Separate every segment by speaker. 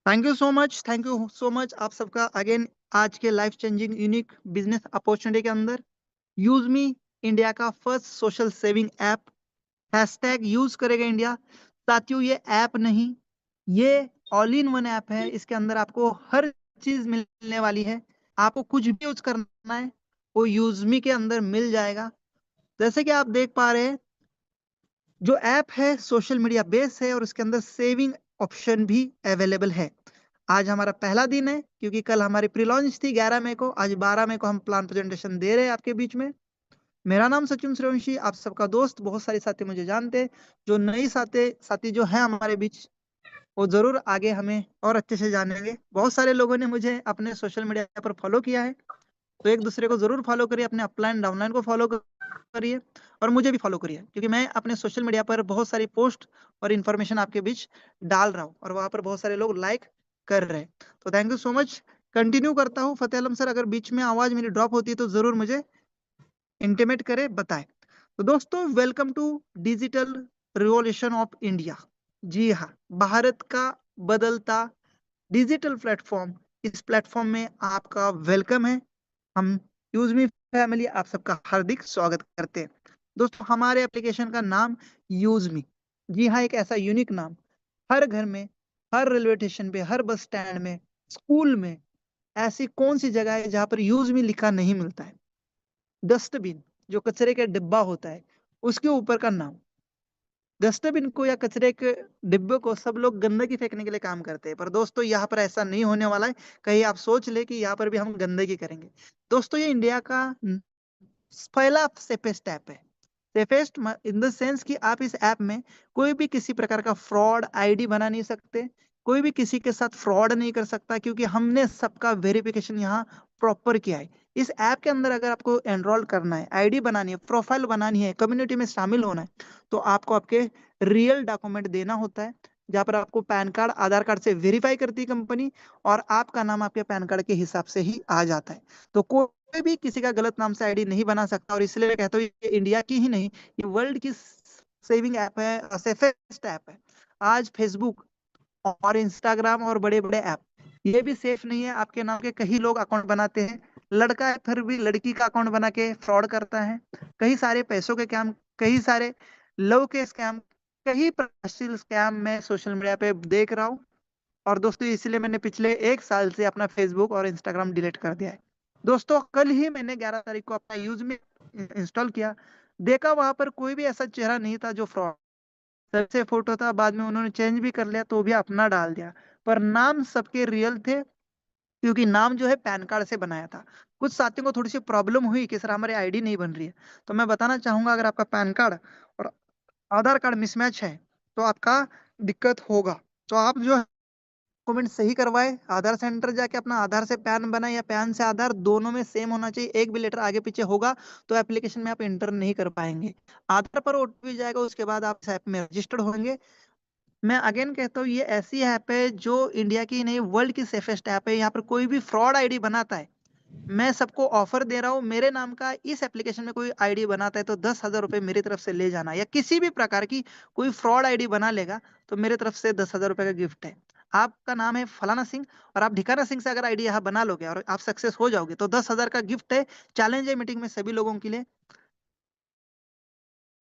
Speaker 1: Thank you so much आप सबका again आज के life changing unique business opportunity के अंदर यूज मी इंडिया का first social saving app hashtag use करेगा इंडिया। साथियों ये ऐप नहीं, ये ऑल इन वन ऐप है। इसके अंदर आपको हर चीज मिलने वाली है। आपको कुछ भी यूज करना है वो यूज मी के अंदर मिल जाएगा। जैसे कि आप देख पा रहे हैं, जो ऐप है सोशल मीडिया बेस है और उसके अंदर सेविंग ऑप्शन भी अवेलेबल है। आज हमारा पहला दिन है क्योंकि कल हमारी प्री लॉन्च थी 11 मई को। आज 12 मई को हम प्लान प्रेजेंटेशन दे रहे हैं आपके बीच में। मेरा नाम सचिन सूर्यवंशी, आप सबका दोस्त। बहुत सारे साथी मुझे जानते हैं। जो नई साथी साथी जो है हमारे बीच, वो जरूर आगे हमें और अच्छे से जानेंगे। बहुत सारे लोगों ने मुझे अपने सोशल मीडिया पर फॉलो किया है, तो एक दूसरे को जरूर फॉलो करिए, अपने अपलाइन डाउनलाइन को फॉलो करिए और मुझे भी फॉलो करिए, क्योंकि मैं अपने सोशल मीडिया पर बहुत सारी पोस्ट और इन्फॉर्मेशन आपके बीच डाल रहा हूँ और वहां पर बहुत सारे लोग लाइक कर रहे हैं। तो thank you so much. Continue करता हूँ। फतेह आलम सर, अगर बीच में आवाज मेरी ड्रॉप होती है तो जरूर मुझे इंटीमेट करे, बताएं। तो दोस्तों, welcome to digital revolution of India. जी हाँ, भारत का बदलता डिजिटल प्लेटफॉर्म। इस प्लेटफॉर्म में आपका वेलकम है। हम यूजमी फैमिली आप सबका हार्दिक स्वागत करते हैं। दोस्तों, हमारे एप्लीकेशन का नाम यूजमी। जी हाँ, एक ऐसा यूनिक नाम। हर घर में, हर रेलवे स्टेशन पे, हर बस स्टैंड में, स्कूल में ऐसी कौन सी जगह है जहां पर यूजमी लिखा नहीं मिलता है? डस्टबिन, जो कचरे का डिब्बा होता है, उसके ऊपर का नाम। डस्टबिन को या कचरे के डिब्बे को सब लोग गंदगी फेंकने के लिए काम करते हैं, पर दोस्तों यहाँ पर ऐसा नहीं होने वाला है। कहीं आप सोच ले कि यहाँ पर भी हम गंदगी करेंगे? दोस्तों, ये इंडिया का पहला सेफेस्ट ऐप है। सेफेस्ट इन द सेंस कि आप इस ऐप में कोई भी किसी प्रकार का फ्रॉड आईडी बना नहीं सकते। कोई भी किसी के साथ फ्रॉड नहीं कर सकता, क्योंकि हमने सबका वेरिफिकेशन यहाँ प्रॉपर किया है। इस ऐप के अंदर अगर आपको एनरोल करना है, आईडी बनानी है, प्रोफाइल बनानी है, कम्युनिटी में शामिल होना है, तो आपको आपके रियल डॉक्यूमेंट देना होता है। जहाँ पर आपको पैन कार्ड, आधार कार्ड से वेरीफाई करती है कंपनी, और आपका नाम आपके पैन कार्ड के हिसाब से ही आ जाता है। तो कोई भी किसी का गलत नाम से आईडी नहीं बना सकता। और इसलिए मैं कहता हूँ ये इंडिया की ही नहीं, ये वर्ल्ड की सेविंग ऐप है, सेफेस्ट ऐप है। आज फेसबुक और इंस्टाग्राम और बड़े बड़े ऐप, ये भी सेफ नहीं है। आपके नाम के कई लोग अकाउंट बनाते हैं। लड़का है फिर भी लड़की का अकाउंट बना के फ्रॉड करता है। कई सारे पैसों के स्कैम, कई सारे लव के स्कैम, कई प्रकाशशील स्कैम मैं सोशल मीडिया पे देख रहा हूँ। और दोस्तों, इसलिए मैंने पिछले 1 साल से अपना फेसबुक और इंस्टाग्राम डिलीट कर दिया है। दोस्तों, कल ही मैंने 11 तारीख को अपना यूज में इंस्टॉल किया। देखा वहां पर कोई भी ऐसा चेहरा नहीं था जो फ्रॉड। सबसे फोटो था, बाद में उन्होंने चेंज भी कर लिया, तो भी अपना डाल दिया। पर नाम सबके रियल थे, क्योंकि नाम जो है पैन कार्ड से बनाया था। कुछ साथियों को थोड़ी सी प्रॉब्लम हुई कि सर हमारी आईडी नहीं बन रही है। तो मैं बताना चाहूंगा, अगर आपका पैन कार्ड और आधार कार्ड मिसमैच है तो आपका दिक्कत होगा। तो आप जो डॉक्यूमेंट सही करवाए, आधार सेंटर जाके अपना आधार से पैन बनाए या पैन से आधार, दोनों में सेम होना चाहिए। एक भी लेटर आगे पीछे होगा तो एप्लीकेशन में आप इंटर नहीं कर पाएंगे। आधार पर ओटीपी जाएगा, उसके बाद आप इस ऐप में रजिस्टर्ड होंगे। मैं अगेन कहता हूँ, ये ऐसी ऐप है जो इंडिया की नहीं, वर्ल्ड की सेफेस्ट ऐप है। यहाँ पर कोई भी फ्रॉड आईडी बनाता है, मैं सबको ऑफर दे रहा हूँ, मेरे नाम का इस एप्लीकेशन में कोई आईडी बनाता है तो 10,000 रुपए मेरी तरफ से ले जाना। या किसी भी प्रकार की कोई फ्रॉड आईडी बना लेगा तो मेरे तरफ से 10,000 रुपए का गिफ्ट है। आपका नाम है फलाना सिंह और आप ठिकाना सिंह से अगर आईडी यहाँ बना लोगे और आप सक्सेस हो जाओगे तो 10,000 का गिफ्ट है। चैलेंज है मीटिंग में सभी लोगों के लिए।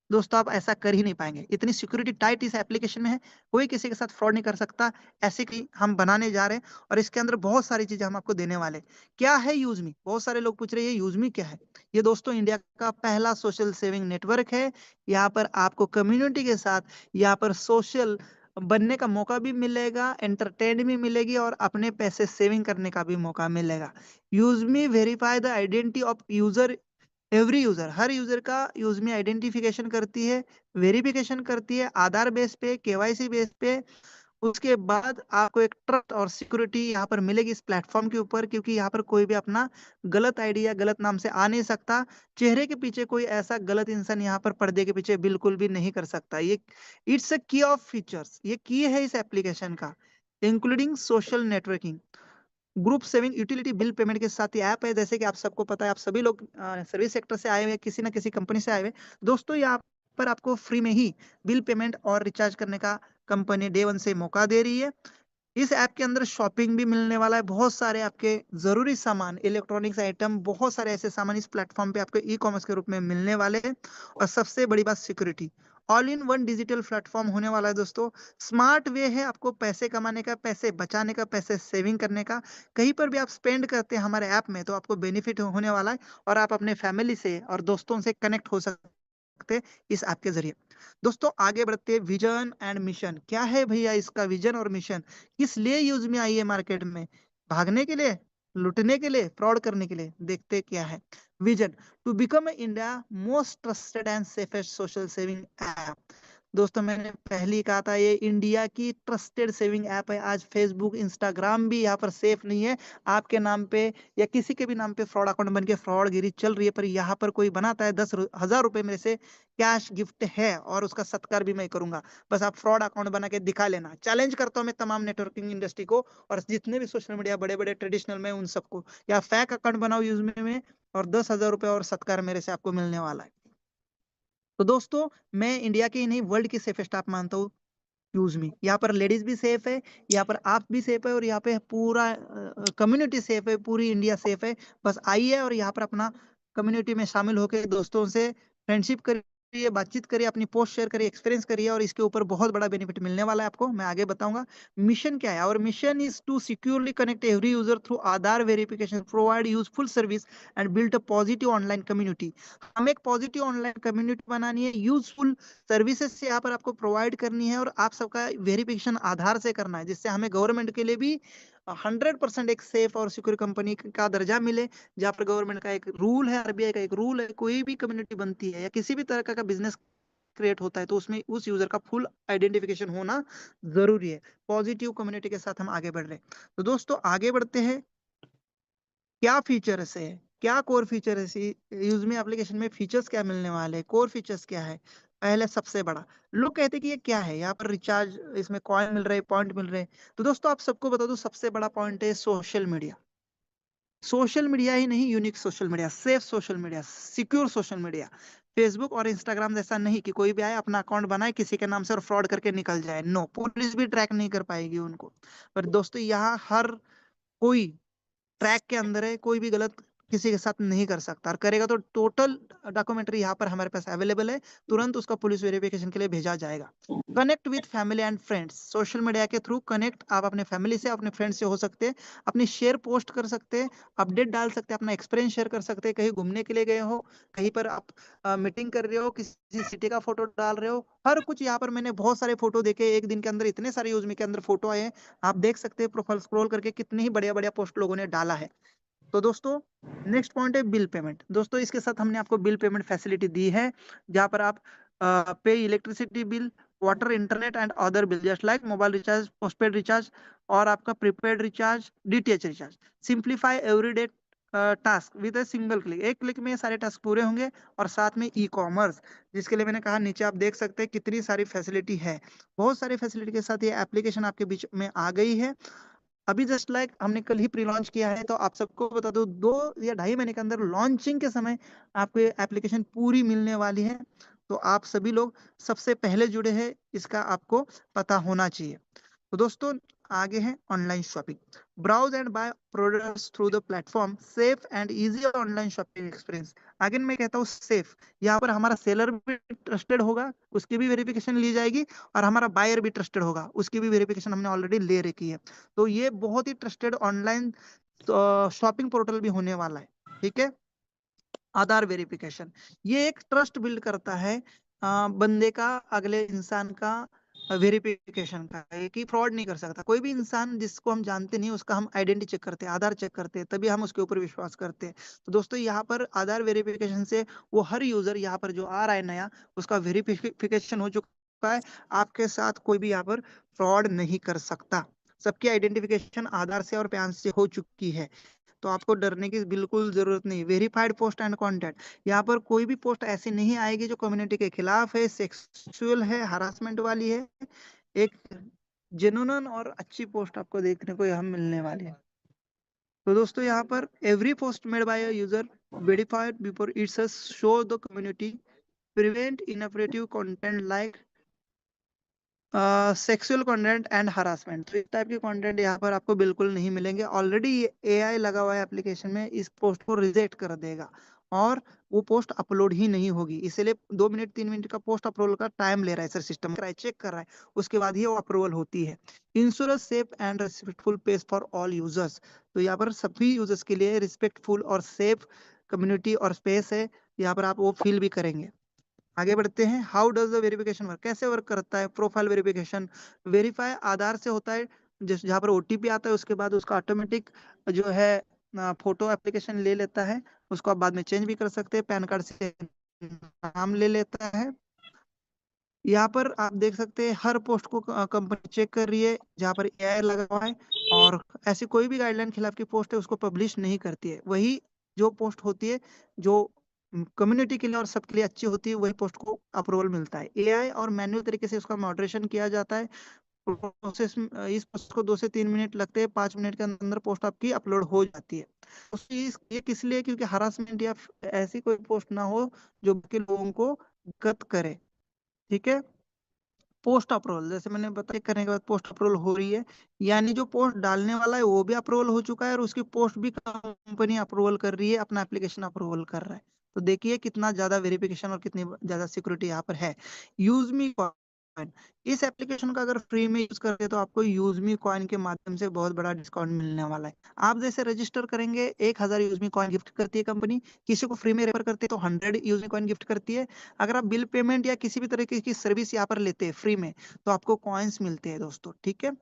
Speaker 1: दोस्तों, आप ऐसा कर ही नहीं पाएंगे। इतनी सिक्योरिटी टाइट इस एप्लीकेशन में है, कोई किसी के साथ फ्रॉड नहीं कर सकता। ऐसे की हम बनाने जा रहे हैं और इसके अंदर बहुत सारी चीजें हम आपको देने वाले हैं। क्या है यूजमी? बहुत सारे लोग पूछ रहे हैं ये यूजमी क्या है। ये दोस्तों इंडिया का पहला सोशल सेविंग नेटवर्क है। यहाँ पर आपको कम्युनिटी के साथ यहाँ पर सोशल बनने का मौका भी मिलेगा, एंटरटेन भी मिलेगी और अपने पैसे सेविंग करने का भी मौका मिलेगा। यूजमी verify the identity of user. Every user, हर यूजर का यूज में आइडेंटिफिकेशन करती है, वेरिफिकेशन करती है, आधार बेस पे, केवाईसी बेस पे। उसके बाद आपको एक ट्रस्ट और सिक्योरिटी यहाँ पर मिलेगी इस प्लेटफॉर्म के ऊपर, क्योंकि यहाँ पर कोई भी अपना गलत आईडी या गलत नाम से आ नहीं सकता। चेहरे के पीछे कोई ऐसा गलत इंसान यहाँ पर पर्दे के पीछे बिल्कुल भी नहीं कर सकता। ये इट्स अ की ऑफ फीचर्स, ये की है इस एप्लीकेशन का, including social networking, group saving, utility bill payment के साथ ये ऐप है। जैसे कि आप सबको पता है, आप सभी लोग सर्विस सेक्टर से आए हुए हैं, किसी ना किसी कंपनी से आए हुए हैं। दोस्तों, यहाँ पर आपको फ्री में ही बिल पेमेंट और रिचार्ज करने का कंपनी डे वन से मौका दे रही है। इस ऐप के अंदर शॉपिंग भी मिलने वाला है, बहुत सारे आपके ज़रूरी सामान, इलेक्ट्रॉनिक्स आइटम, बहुत सारे ऐसे सामान इस प्लेटफ़ॉर्म पे आपको ई-कॉमर्स के रूप में मिलने वाले हैं और सबसे बड़ी बात security. All in one digital platform होने वाला है दोस्तों। स्मार्ट वे है आपको पैसे कमाने का, पैसे बचाने का, पैसे सेविंग करने का। कहीं पर भी आप स्पेंड करते हैं हमारे ऐप में तो आपको बेनिफिट होने वाला है और आप अपने फैमिली से और दोस्तों से कनेक्ट हो सकते हैं इस ऐप के ज़रिए। दोस्तों आगे बढ़ते हैं विजन एंड मिशन। क्या है भैया इसका विजन और मिशन? किस लिए यूज में आई है मार्केट में? भागने के लिए, लूटने के लिए, फ्रॉड करने के लिए? देखते क्या है। Vision to become India most trusted and safest social saving app. दोस्तों मैंने पहले ही कहा था ये इंडिया की ट्रस्टेड सेविंग ऐप है। आज फेसबुक इंस्टाग्राम भी यहाँ पर सेफ नहीं है। आपके नाम पे या किसी के भी नाम पे फ्रॉड अकाउंट बन के फ्रॉडगिरी चल रही है, पर यहाँ पर कोई बनाता है 10,000 रुपए मेरे से कैश गिफ्ट है और उसका सत्कार भी मैं करूंगा। बस आप फ्रॉड अकाउंट बना के दिखा लेना। चैलेंज करता हूं मैं तमाम नेटवर्किंग इंडस्ट्री को और जितने भी सोशल मीडिया बड़े बड़े ट्रेडिशनल में उन सबको, या फेक अकाउंट बनाओ यूज में और 10,000 रुपए और सत्कार मेरे से आपको मिलने वाला है। तो दोस्तों मैं इंडिया की नहीं वर्ल्ड की सेफेस्ट ऐप मानता हूँ यूज मी। यहाँ पर लेडीज भी सेफ है, यहाँ पर आप भी सेफ है और यहाँ पे पूरा कम्युनिटी सेफ है, पूरी इंडिया सेफ है। बस आइए और यहाँ पर अपना कम्युनिटी में शामिल होकर दोस्तों से फ्रेंडशिप करिए, बातचीत करिए, अपनी पोस्ट शेयर करिए, एक्सपीरियंस करिए और इसके ऊपर बहुत बड़ा बेनिफिट मिलने वाला है आपको। मैं आगे बताऊंगा मिशन क्या है। और mission is to securely connect every user through Aadhaar verification, provide useful service and build a positive online community. हमें एक पॉजिटिव ऑनलाइन कम्युनिटी बनानी है, यूजफुल सर्विसेज से यहाँ पर आपको प्रोवाइड करनी है और आप सबका वेरिफिकेशन आधार से करना है, जिससे हमें गवर्नमेंट के लिए भी 100% एक सेफ और सिक्योर कंपनी का दर्जा मिले। जहाँ पर गवर्नमेंट का एक रूल है, आरबीआई का एक रूल है, कोई भी कम्युनिटी बनती है या किसी भी तरह का बिजनेस क्रिएट होता है तो उसमें उस यूजर का फुल आइडेंटिफिकेशन होना जरूरी है। पॉजिटिव कम्युनिटी के साथ हम आगे बढ़ रहे हैं। तो दोस्तों आगे बढ़ते हैं। क्या फीचर्स है, क्या कोर फीचर है यूज में एप्लीकेशन में, फीचर्स क्या मिलने वाले हैं, कोर फीचर्स क्या है? पहले सबसे बड़ा, लोग कहते हैं कि ये क्या है, यहाँ पर रिचार्ज, इसमें कॉइन मिल रहे हैं, पॉइंट मिल रहे हैं। तो दोस्तों आप सबको बता दो सबसे बड़ा पॉइंट है सोशल मीडिया। सोशल मीडिया ही नहीं, unique social media, safe social media, secure social media. Facebook और इंस्टाग्राम जैसा नहीं कि कोई भी आए अपना अकाउंट बनाए किसी के नाम से और फ्रॉड करके निकल जाए। नो, पुलिस भी ट्रैक नहीं कर पाएगी उनको। पर दोस्तों यहाँ हर कोई ट्रैक के अंदर है, कोई भी गलत किसी के साथ नहीं कर सकता और करेगा तो टोटल डॉक्यूमेंट्री यहाँ पर हमारे पास अवेलेबल है, तुरंत उसका पुलिस वेरिफिकेशन के लिए भेजा जाएगा। Connect with family and friends, social media के थ्रू कनेक्ट आप अपने फैमिली से, अपने फ्रेंड्स से हो सकते हैं, अपनी शेयर पोस्ट कर सकते हैं, अपडेट डाल सकते हैं, अपना एक्सपीरियंस शेयर कर सकते हैं, कहीं घूमने के लिए गए हो, कहीं पर आप मीटिंग कर रहे हो, किसी सिटी का फोटो डाल रहे हो, हर कुछ यहाँ पर मैंने बहुत सारे फोटो देखे, एक दिन के अंदर इतने सारे यूज में के अंदर फोटो आए हैं। आप देख सकते हैं प्रोफाइल स्क्रॉल करके कितनी ही बढ़िया बढ़िया पोस्ट लोगों ने डाला है। तो दोस्तों नेक्स्ट पॉइंट है बिल पेमेंट। दोस्तों इसके साथ हमने आपको बिल पेमेंट फैसिलिटी दी है, जहां पर आप पे electricity bill, water, internet and other bill just like mobile recharge, postpaid recharge और आपका prepaid recharge, DTH recharge. Simplify everyday task with a single click. एक क्लिक में ये सारे टास्क पूरे होंगे। और साथ में ई कॉमर्स, जिसके लिए मैंने कहा नीचे आप देख सकते हैं कितनी सारी फैसिलिटी है। बहुत सारी फैसिलिटी के साथ ये एप्लीकेशन आपके बीच में आ गई है। अभी जस्ट लाइक हमने कल ही प्री लॉन्च किया है, तो आप सबको बता दो 2 या ढाई महीने के अंदर लॉन्चिंग के समय आपको ये एप्लीकेशन पूरी मिलने वाली है। तो आप सभी लोग सबसे पहले जुड़े हैं, इसका आपको पता होना चाहिए। तो दोस्तों आगे है online shopping. Browse and buy products through the platform, safe and easy online shopping experience. आगे मैं कहता हूँ सेफ, यहाँ पर हमारा सेलर भी ट्रस्टेड होगा, उसकी भी वेरिफिकेशन ली जाएगी और हमारा बायर भी ट्रस्टेड होगा, उसकी भी वेरिफिकेशन हमने ऑलरेडी ले रखी है। तो ये बहुत ही ट्रस्टेड ऑनलाइन शॉपिंग पोर्टल भी होने वाला है। ठीक है। आधार वेरिफिकेशन, ये एक ट्रस्ट बिल्ड करता है बंदे का, अगले इंसान का वेरिफिकेशन का, है कि फ्रॉड नहीं कर सकता कोई भी इंसान जिसको हम जानते नहीं, उसका हम आइडेंटिटी चेक करते हैं, आधार चेक करते हैं, तभी हम उसके ऊपर विश्वास करते हैं। तो दोस्तों यहाँ पर आधार वेरिफिकेशन से वो हर यूजर यहाँ पर जो आ रहा है नया, उसका वेरिफिकेशन हो चुका है। आपके साथ कोई भी यहाँ पर फ्रॉड नहीं कर सकता। सबकी आइडेंटिफिकेशन आधार से और पैन से हो चुकी है। तो आपको डरने की बिल्कुल जरूरत नहीं। वेरीफाइड पोस्ट एंड कंटेंट, यहाँ पर कोई भी पोस्ट ऐसी नहीं आएगी जो कम्युनिटी के खिलाफ है, सेक्सुअल है, हरासमेंट वाली है। एक जेन्युइन और अच्छी पोस्ट आपको देखने को यहाँ मिलने वाली है। तो दोस्तों यहाँ पर every post made by a user verified before its show the community, prevent inappropriate content like sexual content and harassment, तो इस टाइप के कंटेंट यहाँ पर आपको बिल्कुल नहीं मिलेंगे। ऑलरेडी ये एआई लगा हुआ है एप्लीकेशन में, इस पोस्ट को रिजेक्ट कर देगा और वो पोस्ट अपलोड ही नहीं होगी। इसलिए 2 मिनट 3 मिनट का पोस्ट अप्रूवल का टाइम ले रहा है सर, सिस्टम चेक कर रहा है, उसके बाद ही वो अप्रूवल होती है। Ensure safe and respectful page for all users, तो यहाँ पर सभी यूजर्स के लिए रिस्पेक्टफुल और सेफ कम्युनिटी और स्पेस है, यहाँ पर आप वो फील भी करेंगे। आगे बढ़ते हैं। How does the verification work, कैसे वर्क करता है प्रोफाइल वेरिफिकेशन। वेरीफाई आधार से होता है, जिस जहाँ पर ओटीपी आता है उसके बाद उसका ऑटोमेटिक जो है फोटो एप्लीकेशन ले लेता है, उसको आप बाद में चेंज भी कर सकते हैं। पैन कार्ड से नाम ले लेता है। यहाँ पर आप देख सकते हैं हर पोस्ट को कंपनी चेक कर रही है जहाँ पर एआई लगा हुआ है, और ऐसी कोई भी गाइडलाइन खिलाफ की पोस्ट है उसको पब्लिश नहीं करती है। वही जो पोस्ट होती है जो कम्युनिटी के लिए और सबके लिए अच्छी होती है, वही पोस्ट को अप्रूवल मिलता है। एआई और मैन्युअल तरीके से उसका मॉडरेशन किया जाता है। प्रोसेस इस पोस्ट को 2 से 3 मिनट लगते हैं, 5 मिनट के अंदर पोस्ट आपकी अपलोड हो जाती है। ये किस लिए, क्योंकि हरासमेंट या ऐसी कोई पोस्ट ना हो जो बाकी लोगों को दिक्कत करे। ठीक है। पोस्ट अप्रूवल, जैसे मैंने बताया, करने के बाद पोस्ट अप्रूवल हो रही है, यानी जो पोस्ट डालने वाला है वो भी अप्रूवल हो चुका है और उसकी पोस्ट भी कंपनी अप्रूवल कर रही है, अपना एप्लीकेशन अप्रूवल कर रहा है। तो देखिए कितना ज्यादा वेरिफिकेशन और कितनी ज्यादा सिक्योरिटी यहाँ पर है। यूज मी कॉइन, इस एप्लीकेशन का अगर फ्री में यूज करते तो आपको यूज मी कॉइन के माध्यम से बहुत बड़ा डिस्काउंट मिलने वाला है। आप जैसे रजिस्टर करेंगे 1,000 यूज मी कॉइन गिफ्ट करती है कंपनी, किसी को फ्री में रेफर करते हैं तो 100 यूज मी कॉइन गिफ्ट करती है। अगर आप बिल पेमेंट या किसी भी तरीके की सर्विस यहाँ पर लेते हैं फ्री में, तो आपको कॉइन्स मिलते हैं दोस्तों। ठीक है,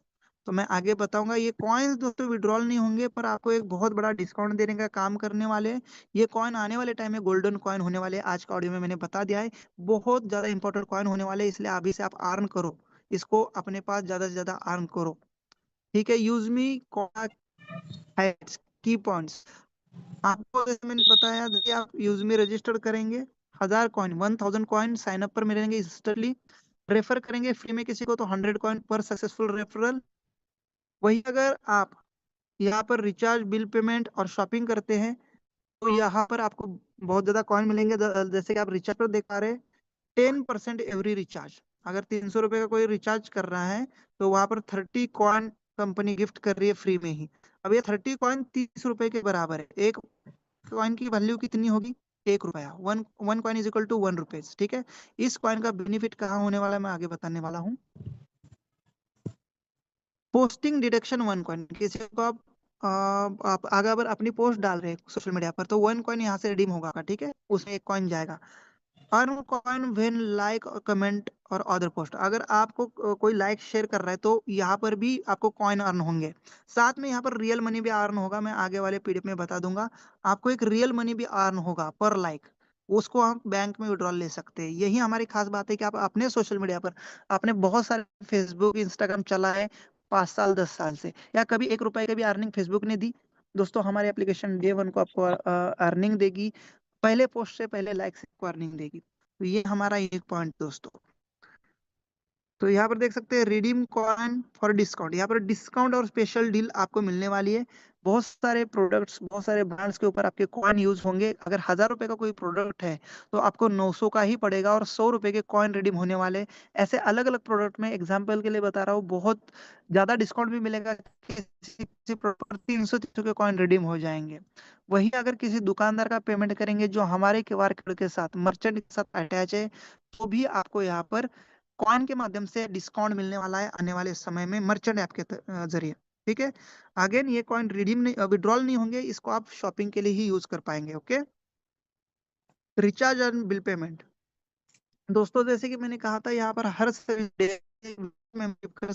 Speaker 1: तो मैं आगे बताऊंगा। ये कॉइन्स दोस्तों विड्रॉल नहीं होंगे, पर आपको एक बहुत बड़ा डिस्काउंट देने का काम करने वाले हैं। ये कॉइन आने वाले टाइम में गोल्डन कॉइन होने वाले हैं, आज का ऑडियो में मैंने बता दिया है। बहुत ज्यादा इंपॉर्टेंट कॉइन होने वाले हैं, इसलिए अभी से आप अर्न करो, इसको अपने पास ज्यादा से ज्यादा अर्न करो। ठीक है, यूज मी की पॉइंट्स, आपको जैसे मैंने बताया, देखिए आप यूज में रजिस्टर करेंगे, 1,000 कॉइन 1,000 कॉइन साइन अप पर मिलेंगे इंस्टेंटली। रेफर करेंगे फ्री में किसी को तो 100 कॉइन पर सक्सेसफुल रेफरल। वही अगर आप यहाँ पर रिचार्ज, बिल पेमेंट और शॉपिंग करते हैं तो यहाँ पर आपको बहुत ज्यादा कॉइन मिलेंगे। जैसे कि आप रिचार्ज पर देख पा रहे हैं, 10% एवरी रिचार्ज। अगर 300 रुपए का कोई रिचार्ज कर रहा है तो वहां पर 30 कॉइन कंपनी गिफ्ट कर रही है फ्री में ही। अब ये 30 कॉइन 30 रुपए के बराबर है। एक कॉइन की वैल्यू कितनी होगी, 1 रुपया। One one coin is equal to 1 rupees. ठीक है, इस कॉइन का बेनिफिट कहाँ होने वाला है मैं आगे बताने वाला हूँ। पोस्टिंग डिडक्शन 1 कॉइन, किसी को आप अगर अपनी पोस्ट डाल रहे हैं सोशल मीडिया पर तो 1 कॉइन यहाँ से रिडीम होगा। ठीक है, उसमें 1 कॉइन जाएगा। अर्न कॉइन व्हेन लाइक और कमेंट और अदर पोस्ट, अगर आपको कोई लाइक शेयर कर रहा है तो यहाँ पर भी आपको कॉइन अर्न होंगे। साथ में यहाँ पर रियल मनी भी अर्न होगा, मैं आगे वाले पीडीएफ में बता दूंगा। आपको एक रियल मनी भी अर्न होगा पर लाइक, उसको हम बैंक में विड्रॉल ले सकते हैं। यही हमारी खास बात है कि आप अपने सोशल मीडिया पर, आपने बहुत सारे फेसबुक इंस्टाग्राम चला है 5 साल 10 साल से, या कभी 1 रुपए की भी अर्निंग फेसबुक ने दी, दोस्तों हमारी एप्लीकेशन डे 1 को आपको अर्निंग देगी। पहले पोस्ट से पहले लाइक से वार्निंग देगी। तो ये हमारा एक पॉइंट दोस्तों। तो यहाँ पर देख सकते हैं रिडीम कॉइन फॉर डिस्काउंट, यहाँ पर डिस्काउंट और स्पेशल डील आपको मिलने वाली है। बहुत सारे प्रोडक्ट्स, बहुत सारे ब्रांड्स के ऊपर आपके कॉइन यूज होंगे। अगर 1,000 रुपए का कोई प्रोडक्ट है तो आपको 900 का ही पड़ेगा और 100 रुपए के कॉइन रिडीम होने वाले। ऐसे अलग अलग प्रोडक्ट में एग्जाम्पल के लिए बता रहा हूँ, बहुत ज्यादा डिस्काउंट भी मिलेगा। किसी किसी प्रोडक्ट पर 300 के कॉइन रिडीम हो जाएंगे। वही अगर किसी दुकानदार का पेमेंट करेंगे जो हमारे क्यूआर कोड के साथ, मर्चेंट के साथ अटैच है, तो भी आपको यहाँ पर कॉइन के माध्यम से डिस्काउंट मिलने वाला है आने वाले समय में मर्चेंट ऐप के जरिए। ठीक है, अगेन ये कॉइन रिडीम नहीं, विड्रॉल नहीं होंगे, इसको आप शॉपिंग के लिए ही यूज कर पाएंगे। Okay, recharge and bill payment, दोस्तों जैसे कि मैंने कहा था यहाँ पर हर में कर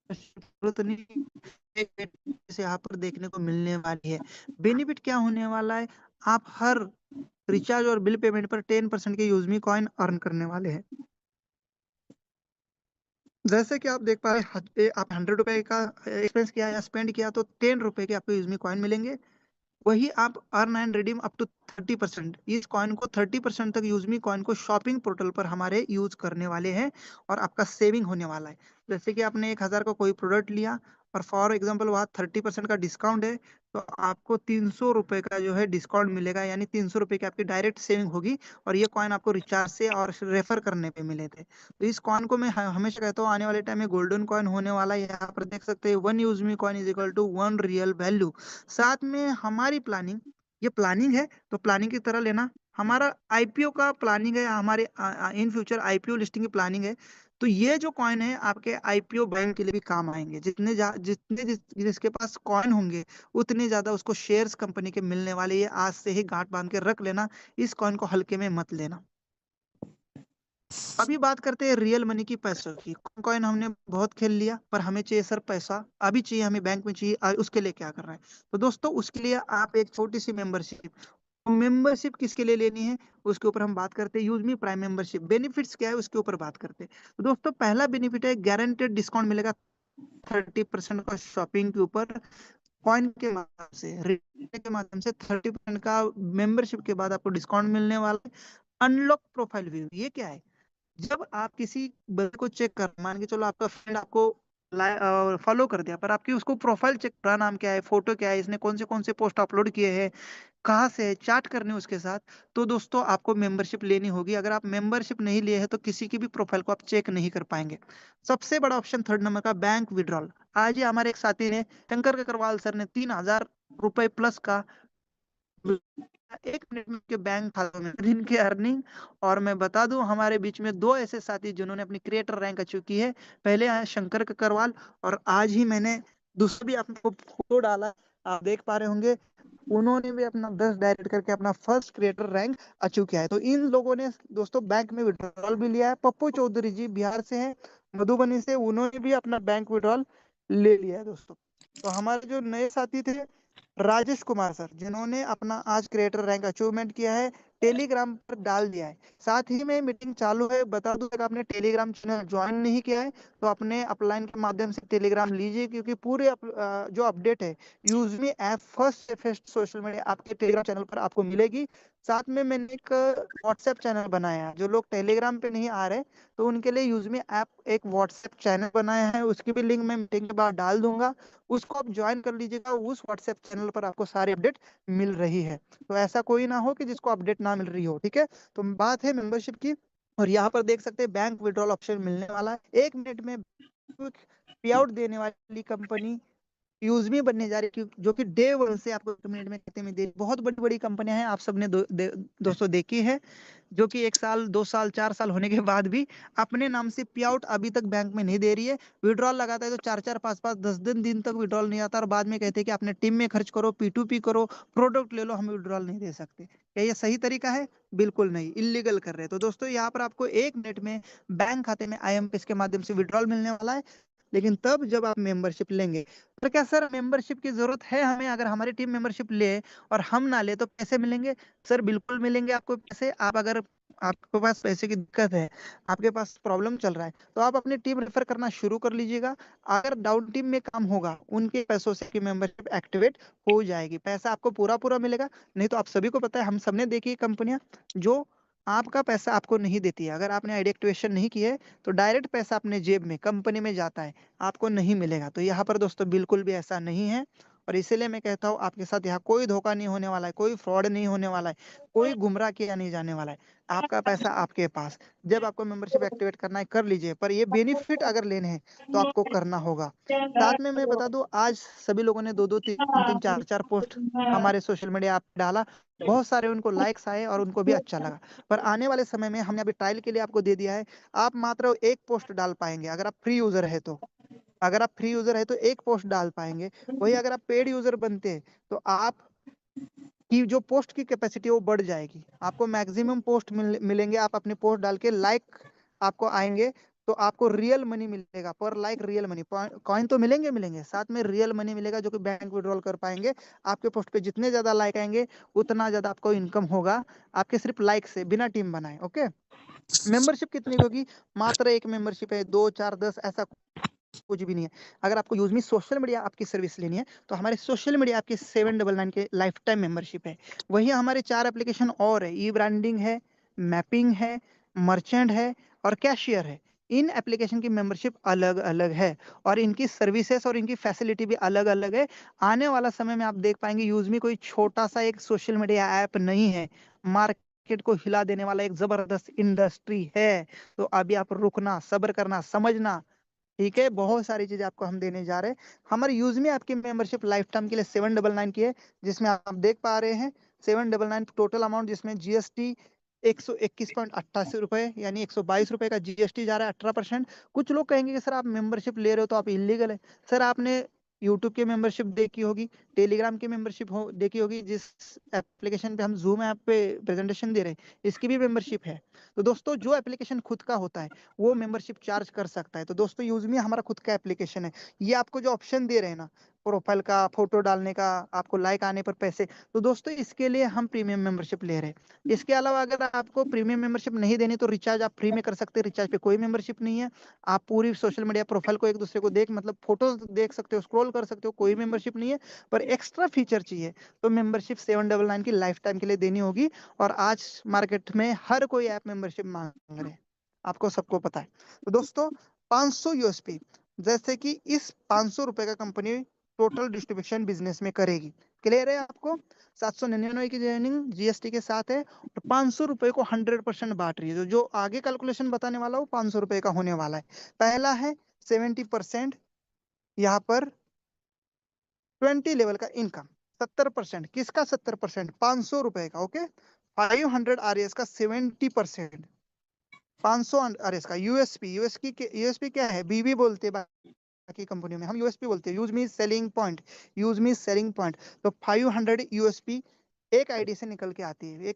Speaker 1: जरूरत नहीं, जैसे यहाँ पर देखने को मिलने वाली है। बेनिफिट क्या होने वाला है, आप हर रिचार्ज और बिल पेमेंट पर 10% के यूजमी कॉइन अर्न करने वाले हैं। जैसे कि आप देख पा रहे हैं, आप 100 रुपए का एक्सपेंस किया या स्पेंड किया तो 10 रुपए के आपको यूजमी कॉइन मिलेंगे। वही आप earn and redeem up to 30%, इस कॉइन को 30% तक यूजमी कॉइन को शॉपिंग पोर्टल पर हमारे यूज करने वाले हैं और आपका सेविंग होने वाला है। जैसे कि आपने 1,000 का कोई प्रोडक्ट लिया, और फॉर एग्जाम्पल वहाँ 30% का डिस्काउंट है, तो आपको 300 रुपए का जो है डिस्काउंट मिलेगा, यानी 300 रुपए की आपकी डायरेक्ट सेविंग होगी। और ये कॉइन आपको रिचार्ज से और रेफर करने पे मिले थे। तो इस कॉइन को मैं हमेशा कहता हूँ आने वाले टाइम में गोल्डन कॉइन होने वाला है। यहाँ पर देख सकते हैं 1 use me coin is equal to 1 real value. साथ में हमारी प्लानिंग, ये प्लानिंग है तो प्लानिंग की तरह लेना। हमारा आईपीओ का प्लानिंग है, हमारे इन फ्यूचर आईपीओ लिस्टिंग की प्लानिंग है। तो ये जो कॉइन है आपके आईपीओ बैंक के लिए भी काम आएंगे। जिसके पास कॉइन होंगे उतने ज्यादा उसको शेयर्स कंपनी के मिलने वाले। ये आज से ही गांठ बांध के रख लेना, इस कॉइन को हल्के में मत लेना। अभी बात करते हैं रियल मनी की, पैसों की। कॉइन हमने बहुत खेल लिया, पर हमें चाहिए सर पैसा, अभी चाहिए हमें, बैंक में चाहिए, उसके लिए क्या करना है? तो दोस्तों उसके लिए आप एक छोटी सी मेंबरशिप, मेंबरशिप किसके लिए लेनी है उसके ऊपर हम बात करते हैं। यूज मी प्राइम मेंबरशिप बेनिफिट्स क्या है उसके ऊपर बात करते हैं। तो दोस्तों पहला बेनिफिट है गारंटेड डिस्काउंट मिलेगा 30% का शॉपिंग के ऊपर। कॉइन के माध्यम से, रिटर्न के माध्यम से 30% का मेंबरशिप के बाद आपको डिस्काउंट मिलने वाला है। अनलॉक प्रोफाइल व्यू, ये क्या है? जब आप किसी बंदे को चेक कर, मान के चलो आपका फ्रेंड आपको फॉलो कर दिया, पर आपकी उसको प्रोफाइल चेक करा, नाम क्या है, फोटो क्या है, इसने कौन से पोस्ट अपलोड किए हैं, कहाँ से है, चैट करने उसके साथ। तो दोस्तों आपको मेंबरशिप लेनी होगी। अगर आप मेंबरशिप नहीं लिए हैं तो किसी की भी प्रोफाइल को आप चेक नहीं कर पाएंगे। सबसे बड़ा ऑप्शन 3 नंबर का बैंक विड्रॉल। आज ही हमारे एक साथी ने, शंकर ककरवाल सर ने, 3,000 रुपए प्लस का 1 मिनट में के बैंक खाते में दिन के अर्निंग। और मैं बता दूं हमारे बीच में 2 ऐसे साथी जिन्होंने अपनी क्रिएटर रैंक अचीव की है। पहले आए शंकर ककरवाल, और आज ही मैंने दूसरा भी आपको फोटो डाला, आप देख पा रहे होंगे, उन्होंने भी अपना 10 डायरेक्ट करके अपना फर्स्ट क्रिएटर रैंक अचीव किया है। तो इन लोगों ने दोस्तों बैंक में विड्रॉल भी लिया है। पप्पू चौधरी जी बिहार से हैं, मधुबनी से, उन्होंने भी अपना बैंक विड्रॉल ले लिया है दोस्तों। तो हमारे जो नए साथी थे राजेश कुमार सर, जिन्होंने अपना आज क्रिएटर रैंक अचीवमेंट किया है, टेलीग्राम पर डाल दिया है। साथ ही में मीटिंग चालू है, बता दूं अगर आपने टेलीग्राम चैनल ज्वाइन नहीं किया है तो अपने अपलाइन के माध्यम से टेलीग्राम लीजिए, क्योंकि पूरे जो अपडेट है यूज मी ऐप फर्स्ट से फर्स्ट सोशल मीडिया आपके टेलीग्राम चैनल पर आपको मिलेगी। साथ में मैंने एक व्हाट्सएप चैनल बनाया है, जो लोग टेलीग्राम पे नहीं आ रहे तो उनके लिए यूज मी ऐप एक व्हाट्सएप चैनल बनाया है, उसकी भी लिंक मैं मीटिंग के बाद डाल दूंगा। उसको आप ज्वाइन कर लीजिएगा, उस व्हाट्सएप चैनल पर आपको सारी अपडेट मिल रही है। तो ऐसा कोई ना हो कि जिसको अपडेट ना मिल रही हो, ठीक है? तो बात है मेंबरशिप की। और यहाँ पर देख सकते हैं बैंक विड्रॉल ऑप्शन मिलने वाला है 1 मिनट में। पे आउट देने वाली कंपनी यूजमी बनने जा रही है, जो कि डे वन से आपको 1 मिनट में खाते में दे। बहुत बड़ी बड़ी कंपनियां हैं, आप सबने दोस्तों देखी है, जो कि 1 साल 2 साल 4 साल होने के बाद भी अपने नाम से पे आउट अभी तक बैंक में नहीं दे रही है। विड्रॉल लगाता है तो 4 4 5 5 10 दिन तक विड्रॉल नहीं आता, और बाद में कहते हैं कि अपने टीम में खर्च करो, P2P करो, प्रोडक्ट ले लो, हम विड्रॉल नहीं दे सकते। क्या ये सही तरीका है? बिल्कुल नहीं, इलीगल कर रहे हैं। तो दोस्तों यहाँ पर आपको 1 मिनट में बैंक खाते में IMPS के माध्यम से विड्रॉल मिलने वाला है, लेकिन तब जब आप मेंबरशिप लेंगे। तो क्या सर मेंबरशिप की जरूरत है हमें? अगर हमारी टीम मेंबरशिप ले और हम ना ले तो पैसे मिलेंगे? सर बिल्कुल मिलेंगे आपको पैसे। आप अगर आपके पास पैसे की दिक्कत है, आपके पास प्रॉब्लम चल रहा है, तो आप अपनी टीम रेफर करना शुरू कर लीजिएगा। अगर डाउन टीम में काम होगा, उनके पैसों से मेंबरशिप एक्टिवेट हो जाएगी, पैसा आपको पूरा पूरा मिलेगा। नहीं तो आप सभी को पता है, हम सबने देखी है कंपनियां जो आपका पैसा आपको नहीं देती है। अगर आपने आईडी एक्टिवेशन नहीं किया है तो डायरेक्ट पैसा अपने जेब में, कंपनी में जाता है, आपको नहीं मिलेगा। तो यहाँ पर दोस्तों बिल्कुल भी ऐसा नहीं है। और इसीलिए मैं कहता हूँ आपके साथ यहाँ कोई धोखा नहीं होने वाला है, कोई फ्रॉड नहीं होने वाला है, कोई गुमराह किया नहीं जाने वाला है। आपका पैसा आपके पास। जब आपको मेंबरशिप एक्टिवेट करना है कर लीजिए, पर ये बेनिफिट अगर लेने हैं तो आपको करना होगा। साथ में मैं बता दूं, आज सभी लोगों ने 2 2 3 3 4 4 पोस्ट हमारे सोशल मीडिया ऐप पे डाला। बहुत सारे उनको लाइक्स आए और उनको भी अच्छा लगा। पर आने वाले समय में हमने अभी ट्रायल के लिए आपको दे दिया है, आप मात्र एक पोस्ट डाल पाएंगे अगर आप फ्री यूजर है तो। अगर आप फ्री यूजर है तो एक पोस्ट डाल पाएंगे। वही अगर आप पेड यूजर बनते हैं तो आप की जो पोस्ट की कैपेसिटी है वो बढ़ जाएगी, आपको मैक्सिमम पोस्ट मिलेंगे। आप अपनी पोस्ट डाल के लाइक आपको आएंगे, तो आपको रियल मनी मिलेगा, पर लाइक रियल मनी। कॉइन तो मिलेंगे मिलेंगे, साथ में रियल मनी मिलेगा, जो कि बैंक विड्रॉल कर पाएंगे। आपके पोस्ट पे जितने ज्यादा लाइक आएंगे उतना ज्यादा आपको इनकम होगा, आपके सिर्फ लाइक से, बिना टीम बनाए। ओके, मेंबरशिप कितनी की होगी? मात्र एक मेंबरशिप है, 2 4 10 ऐसा कुछ भी नहीं है। अगर आपको यूजमी सोशल मीडिया आपकी सर्विस लेनी है तो हमारे सोशल मीडिया आपकी 799 के लाइफ टाइम मेंबरशिप है। वही हमारे 4 एप्लीकेशन और है, ई ब्रांडिंग है, मैपिंग है, मर्चेंट है और कैशियर है। इन एप्लीकेशन की मेंबरशिप अलग-अलग है और इनकी सर्विसेज और इनकी फैसिलिटी भी अलग-अलग है। आने वाला समय में आप देख पाएँगे यूज़मी कोई छोटा-सा एक सोशल मीडिया ऐप नहीं है। मार्केट को हिला देने वाला एक ज़बरदस्त इंडस्ट्री है। तो अभी आप रुकना, सब्र करना, समझना, ठीक है? बहुत सारी चीज़ें आपको हम देने जा रहे हैं। हमारे यूज़मी आपकी मेंबरशिप लाइफ टाइम के लिए 799 की है, जिसमें आप देख पा रहे हैं 799 टोटल अमाउंट, जिसमें जीएसटी ₹121.88 यानी ₹122 का जीएसटी जा रहा है 18%। कुछ लोग कहेंगे कि सर आप मेंबरशिप ले रहे हो तो आप इल्लीगल है। सर आपने यूट्यूब की मेंबरशिप देखी होगी, टेलीग्राम की मेंबरशिप हो देखी होगी, जिस एप्लीकेशन पे हम ज़ूम ऐप पे प्रेज़ेंटेशन दे रहे हैं, इसकी भी मेंबरशिप है। तो दोस्तों जो एप्लीकेशन खुद का होता है, वो मेंबरशिप चार्ज कर सकता है। तो दोस्तों यूज़मी हमारा खुद का एप्लीकेशन है। ये आपको जो ऑप्शन दे रहे हैं ना, प्रोफाइल का, फ़ोटो डालने का, आपको लाइक आने पर पैसे, तो दोस्तों इसके लिए हम प्रीमियम मेंबरशिप ले रहे हैं। इसके अलावा अगर आपको प्रीमियम मेंबरशिप नहीं देनी तो रिचार्ज आप फ्री में कर सकते हैं, रिचार्ज पे कोई मेंबरशिप नहीं है। आप पूरी सोशल मीडिया प्रोफाइल को एक-दूसरे को मतलब फ़ोटोज़ देख सकते हो, स्क्रॉल कर सकते हो, कोई मेंबरशिप नहीं है। पर एक्स्ट्रा फीचर चाहिए तो मेंबरशिप 799 की लाइफ टाइम के लिए देनी होगी और आज मार्केट में हर कोई ऐप मेंबरशिप माँग रहे हैं। आपको सबको पता है। तो दोस्तों 500 यूएसपी, जैसे कि इस ₹500 का कंपनी टोटल डिस्ट्रीब्यूशन बिज़नेस में करेगी। क्लियर है आपको? 799 की जॉइनिंग जीएसटी के साथ है और ₹500 को 100% बाँट रही है। जो आगे कैलकुलेशन बताने वाला हूँ ₹500 का होने वाला है। पहला है 70% यहाँ पर 20 लेवल का इनकम, 70% किसका 70%? ₹500 का, ओके? 500 आरएस का 70%, 500 आरएस का यूएसपी क्या है? बीवी बोलते हैं बाकी कंपनियों में, हम यूएसपी बोलते हैं, use means selling point, use means selling point. तो 500 यूएसपी एक आईडी से निकल के आती है।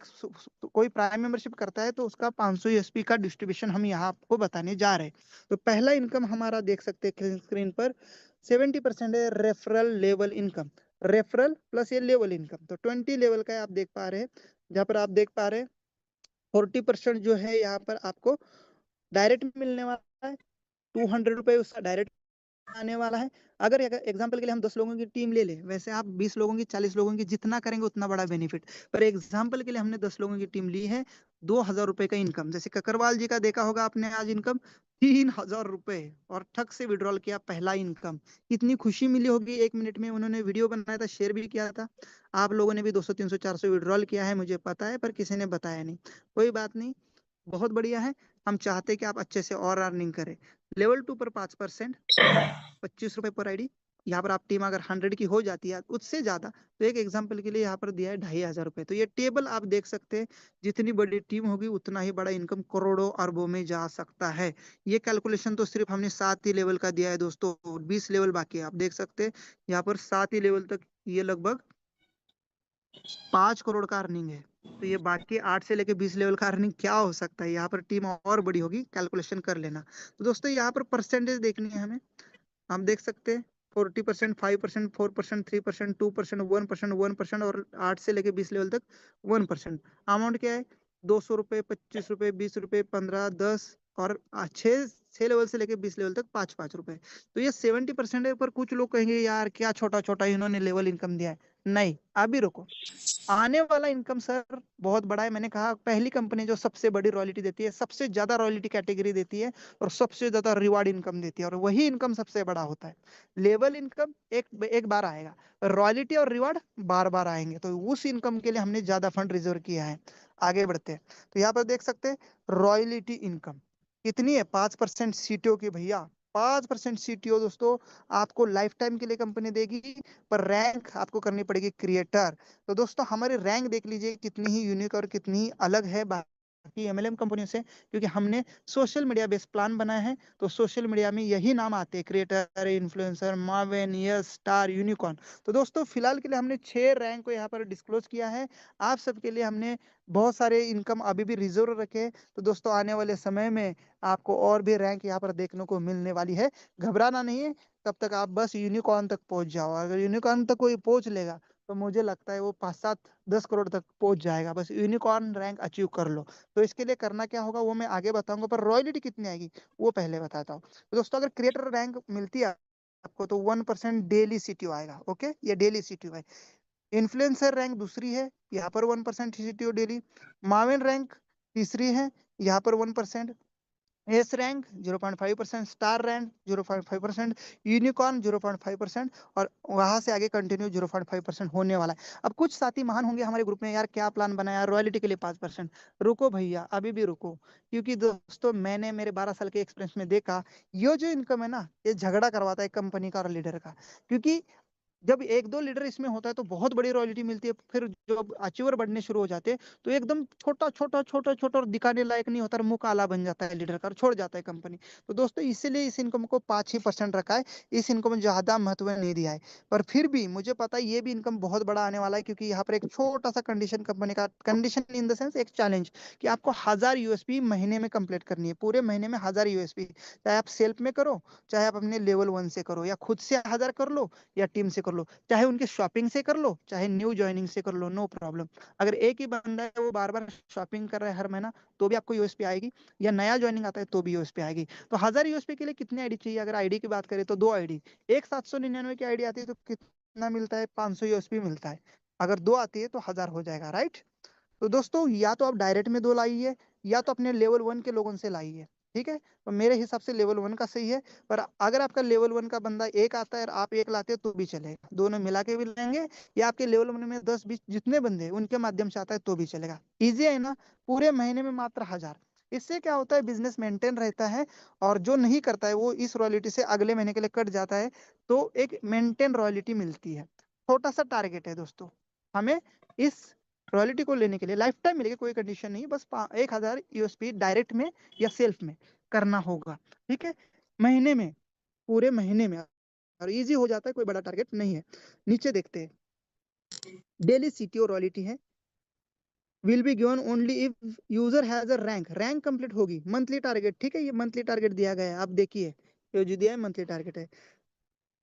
Speaker 1: कोई प्राइम मेंबरशिप करता है तो उसका 500 यूएसपी का डिस्ट्रीब्यूशन हम यहाँ आपको बताने जा रहे हैं। तो पहला इनकम हमारा देख सकते हैं स्क्रीन पर, 70% है referral level income, referral plus ये लेवल इनकम, तो 20 लेवल का आप देख पा रहे हैं। जहाँ पर आप देख पा रहे हैं 40% जो है यहाँ पर आपको डायरेक्ट मिलने वाला है, ₹200 उसका डायरेक्ट आने वाला है। अगर एग्जांपल के लिए हम 10 लोगों की टीम ले लें, वैसे आप 20 लोगों की, 40 लोगों की, जितना करेंगे उतना बड़ा बेनिफिट। पर एग्जांपल के लिए हमने 10 लोगों की टीम ली है, ₹2000 का इनकम, जैसे ककरवाल जी का देखा होगा आपने आज इनकम ₹3000 और ठग से विड्रॉल किया पहला इनकम। कितनी खुशी मिली होगी 1 मिनट में, उन्होंने वीडियो बनाया था, शेयर भी किया था। आप लोगों ने भी 200, 300, 400 विड्रॉल किया है, मुझे पता है, पर किसी ने बताया नहीं। कोई बात नहीं, बहुत बढ़िया है। हम चाहते हैं कि आप अच्छे से और अर्निंग करें। लेवल 2 पर 5%, ₹25 पर आईडी। यहाँ पर आप टीम अगर 100 की हो जाती है, उससे ज़्यादा, तो एक एग्जांपल के लिए यहाँ पर दिया है ₹2500। तो ये टेबल आप देख सकते हैं, जितनी बड़ी टीम होगी उतना ही बड़ा इनकम करोड़ों अरबों में जा सकता है। ये कैलकुलेशन तो सिर्फ हमने 7 ही लेवल का दिया है दोस्तों, 20 लेवल बाकी है। आप देख सकते हैं यहाँ पर 7 ही लेवल तक ये लगभग 5 करोड़ का अर्निंग है। तो ये बाकी 8 से लेके 20 लेवल का अर्निंग क्या हो सकता है? यहाँ पर टीम और बड़ी होगी, कैलकुलेशन कर लेना। तो दोस्तों यहाँ पर परसेंटेज देखनी है हमें। हम देख सकते हैं 40%, 5%, 4%, 3%, 2%, 1%, 1% और 8 से लेके 20 लेवल तक 1%। अमाउंट क्या है? ₹200, ₹25, ₹20, 15, 10 और 6 लेवल से लेके 20 लेवल तक ₹5-5। तो ये 70% है, पर कुछ लोग कहेंगे यार क्या छोटा-छोटा इन्होंने लेवल इनकम दिया है। नहीं, अभी रुको। आने वाला इनकम सर बहुत बड़ा है। मैंने कहा पहली कंपनी जो सबसे बड़ी रॉयल्टी देती है, सबसे ज़्यादा रॉयल्टी कैटेगरी देती है और सबसे ज़्यादा रिवार्ड इनकम देती है और वही इनकम सबसे बड़ा होता है। लेवल इनकम एक बार आएगा, रॉयल्टी और रिवार्ड बार-बार आएँगे। तो उस इनकम के लिए हमने ज़्यादा फंड रिज़र्व किया है। आगे बढ़ते हैं। तो यहाँ पर देख सकते हैं रॉयल्टी इनकम कितनी है? 5% सीटीओ की भैया, 5% सीटीओ दोस्तों आपको लाइफ टाइम के लिए कंपनी देगी, पर रैंक आपको करनी पड़ेगी क्रिएटर। तो दोस्तों हमारी रैंक देख लीजिए कितनी ही यूनिक और कितनी ही अलग है बाकी एमएलएम कंपनियों से, क्योंकि हमने सोशल मीडिया बेस्ड प्लान बनाया है। तो सोशल मीडिया में यही नाम आते हैं, creator, influencer, Marvin, yes, star, unicorn. तो दोस्तों फिलहाल के लिए हमने 6 रैंक को यहाँ पर डिस्क्लोज किया है। आप सबके लिए हमने बहुत सारे इनकम अभी भी रिजर्व रखे हैं। तो दोस्तों आने वाले समय में आपको और भी रैंक यहाँ पर देखने को मिलने वाली है। घबराना नहीं है, तब तक आप बस यूनिकॉर्न तक पहुंच जाओ। अगर यूनिकॉर्न तक कोई पहुंच लेगा तो मुझे लगता है वो 5, 7, 10 करोड़ तक पहुंच जाएगा। बस यूनिकॉर्न रैंक अचीव कर लो। तो इसके लिए करना क्या होगा वो मैं आगे बताऊंगा, पर रॉयल्टी कितनी आएगी वो पहले बताता हूँ। तो दोस्तों अगर क्रिएटर रैंक मिलती है आपको तो 1% डेली सीटीओ आएगा। ओके, ये डेली सीटीओ है। इन्फ्लुएंसर रैंक दूसरी है, यहाँ पर 1% सीटीओ डेली। मार्विन रैंक तीसरी है, यहाँ पर 1%। S rank 0.5%, star rank 0.5%, unicorn 0.5% और वहां से आगे कंटिन्यू 0.5% होने वाला है। अब कुछ साथी महान होंगे हमारे ग्रुप में, यार क्या प्लान बनाया रॉयल्टी के लिए 5%। रुको भैया, अभी भी रुको, क्योंकि दोस्तों मैंने मेरे 12 साल के एक्सपीरियंस में देखा, ये जो इनकम है ना, ये झगड़ा करवाता है कंपनी का और लीडर का। क्योंकि जब एक दो लीडर इसमें होता है तो बहुत बड़ी रॉयल्टी मिलती है, फिर जब अचीवर बढ़ने शुरू हो जाते हैं तो एकदम छोटा छोटा छोटा छोटा और दिखाने लायक नहीं होता, और मुंह काला बन जाता है लीडर का और छोड़ जाता है कंपनी। तो दोस्तों इसीलिए इस इनकम को 5 ही % रखा है, इस इनकम में ज्यादा महत्व नहीं दिया है। पर फिर भी मुझे पता है ये भी इनकम बहुत बड़ा आने वाला है, क्योंकि यहाँ पर एक छोटा सा कंडीशन, कंपनी का कंडीशन इन द सेंस एक चैलेंज, कि आपको 1000 USP महीने में कंप्लीट करनी है, पूरे महीने में 1000 USP, चाहे आप सेल्फ में करो, चाहे आप अपने लेवल 1 से करो, या खुद से 1000 कर लो, या टीम से कर लो, चाहे उनके शॉपिंग से कर लो, चाहे न्यू ज्वाइनिंग से कर लो, नो प्रॉब्लम। अगर एक ही बंदा है वो बार बार शॉपिंग कर रहा है हर महीना, तो भी आपको यूएसपी आएगी, या नया ज्वाइनिंग आता है तो भी यूएसपी आएगी। तो 1000 USP के लिए कितने आईडी चाहिए? अगर आईडी की बात करें तो 2 आईडी। एक 799 की आईडी आती है तो कितना मिलता है? 500 USP मिलता है। अगर 2 आती है तो 1000 हो जाएगा, राइट। तो दोस्तों या तो आप डायरेक्ट में 2 लाइए, या तो अपने लेवल 1 के लोगों से लाइए, ठीक है। तो मेरे हिसाब से लेवल 1 का सही है। पर अगर आपका लेवल 1 का बंदा एक आता है और आप एक लाते हो तो भी चलेगा, दोनों मिला के भी लेंगे, या आपके लेवल 1 में 10-20 जितने बंदे हैं उनके माध्यम से आता है तो भी चलेगा। इजी है ना? पूरे महीने में मात्र 1000। इससे क्या होता है, बिजनेस मेंटेन रहता है, और जो नहीं करता है वो इस रॉयल्टी से अगले महीने के लिए कट जाता है, तो एक मेंटेन रॉयल्टी मिलती है। छोटा सा टारगेट है दोस्तों हमें, इस रॉयल्टी को लेने के लिए लाइफ टाइम मिलेगी, कोई कंडीशन नहीं, बस 1000 USP डायरेक्ट में या सेल्फ में करना होगा, ठीक है। महीने में, पूरे महीने में, और इजी हो जाता है, कोई बड़ा टारगेट नहीं है। नीचे देखते हैं, डेली सीटीओ रॉयल्टी है, will be given only if user has a rank complete होगी। मंथली टारगेट, ठीक है, ये मंथली टारगेट दिया गया है, आप देखिए ये जो दिया है मंथली टारगेट है।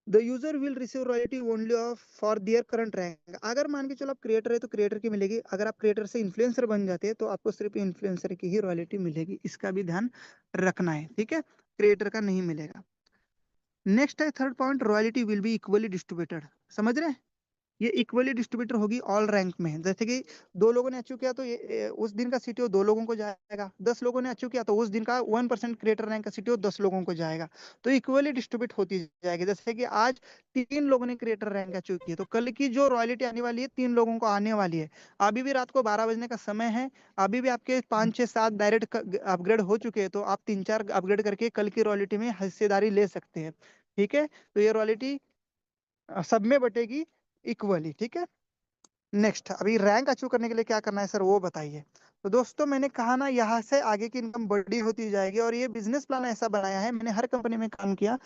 Speaker 1: The user will receive royalty only of for their current rank. अगर मान के चलो आप क्रिएटर है तो क्रिएटर की मिलेगी, अगर आप क्रिएटर से इन्फ्लुएंसर बन जाते हैं तो आपको सिर्फ इन्फ्लुएंसर की ही रॉयल्टी मिलेगी, इसका भी ध्यान रखना है, ठीक है, क्रिएटर का नहीं मिलेगा। नेक्स्ट है third point, royalty will be equally distributed. समझ रहे हैं? ये इक्वली डिस्ट्रीब्यूटर होगी ऑल रैंक में। जैसे कि 2 लोगों ने अचीव किया तो उस दिन का सीटीओ 2 लोगों को जाएगा, 10 लोगों ने अचीव किया तो उस दिन का 1% क्रिएटर रैंक का सीटीओ 10 लोगों को जाएगा। तो इक्वली डिस्ट्रीब्यूट होती जाएगी। जैसे कि आज 3 लोगों ने क्रिएटर रैंक अचीव किया, तो कल की जो रॉयल्टी आने वाली है 3 लोगों को आने वाली है। अभी भी रात को 12 बजने का समय है, अभी भी आपके 5 6 7 डायरेक्ट अपग्रेड हो चुके हैं, तो आप 3 4 अपग्रेड करके कल की रॉयल्टी में हिस्सेदारी ले सकते हैं, ठीक है। तो ये रॉयल्टी सब में बटेगी इक्वली, ठीक है। नेक्स्ट, अभी रैंक अचीव करने के लिए क्या करना है सर, वो बताइए। तो दोस्तों मैंने कहा ना, यहाँ से आगे की इनकम बड़ी होती जाएगी, और ये बिजनेस प्लान ऐसा बनाया है, मैंने हर कंपनी में काम किया,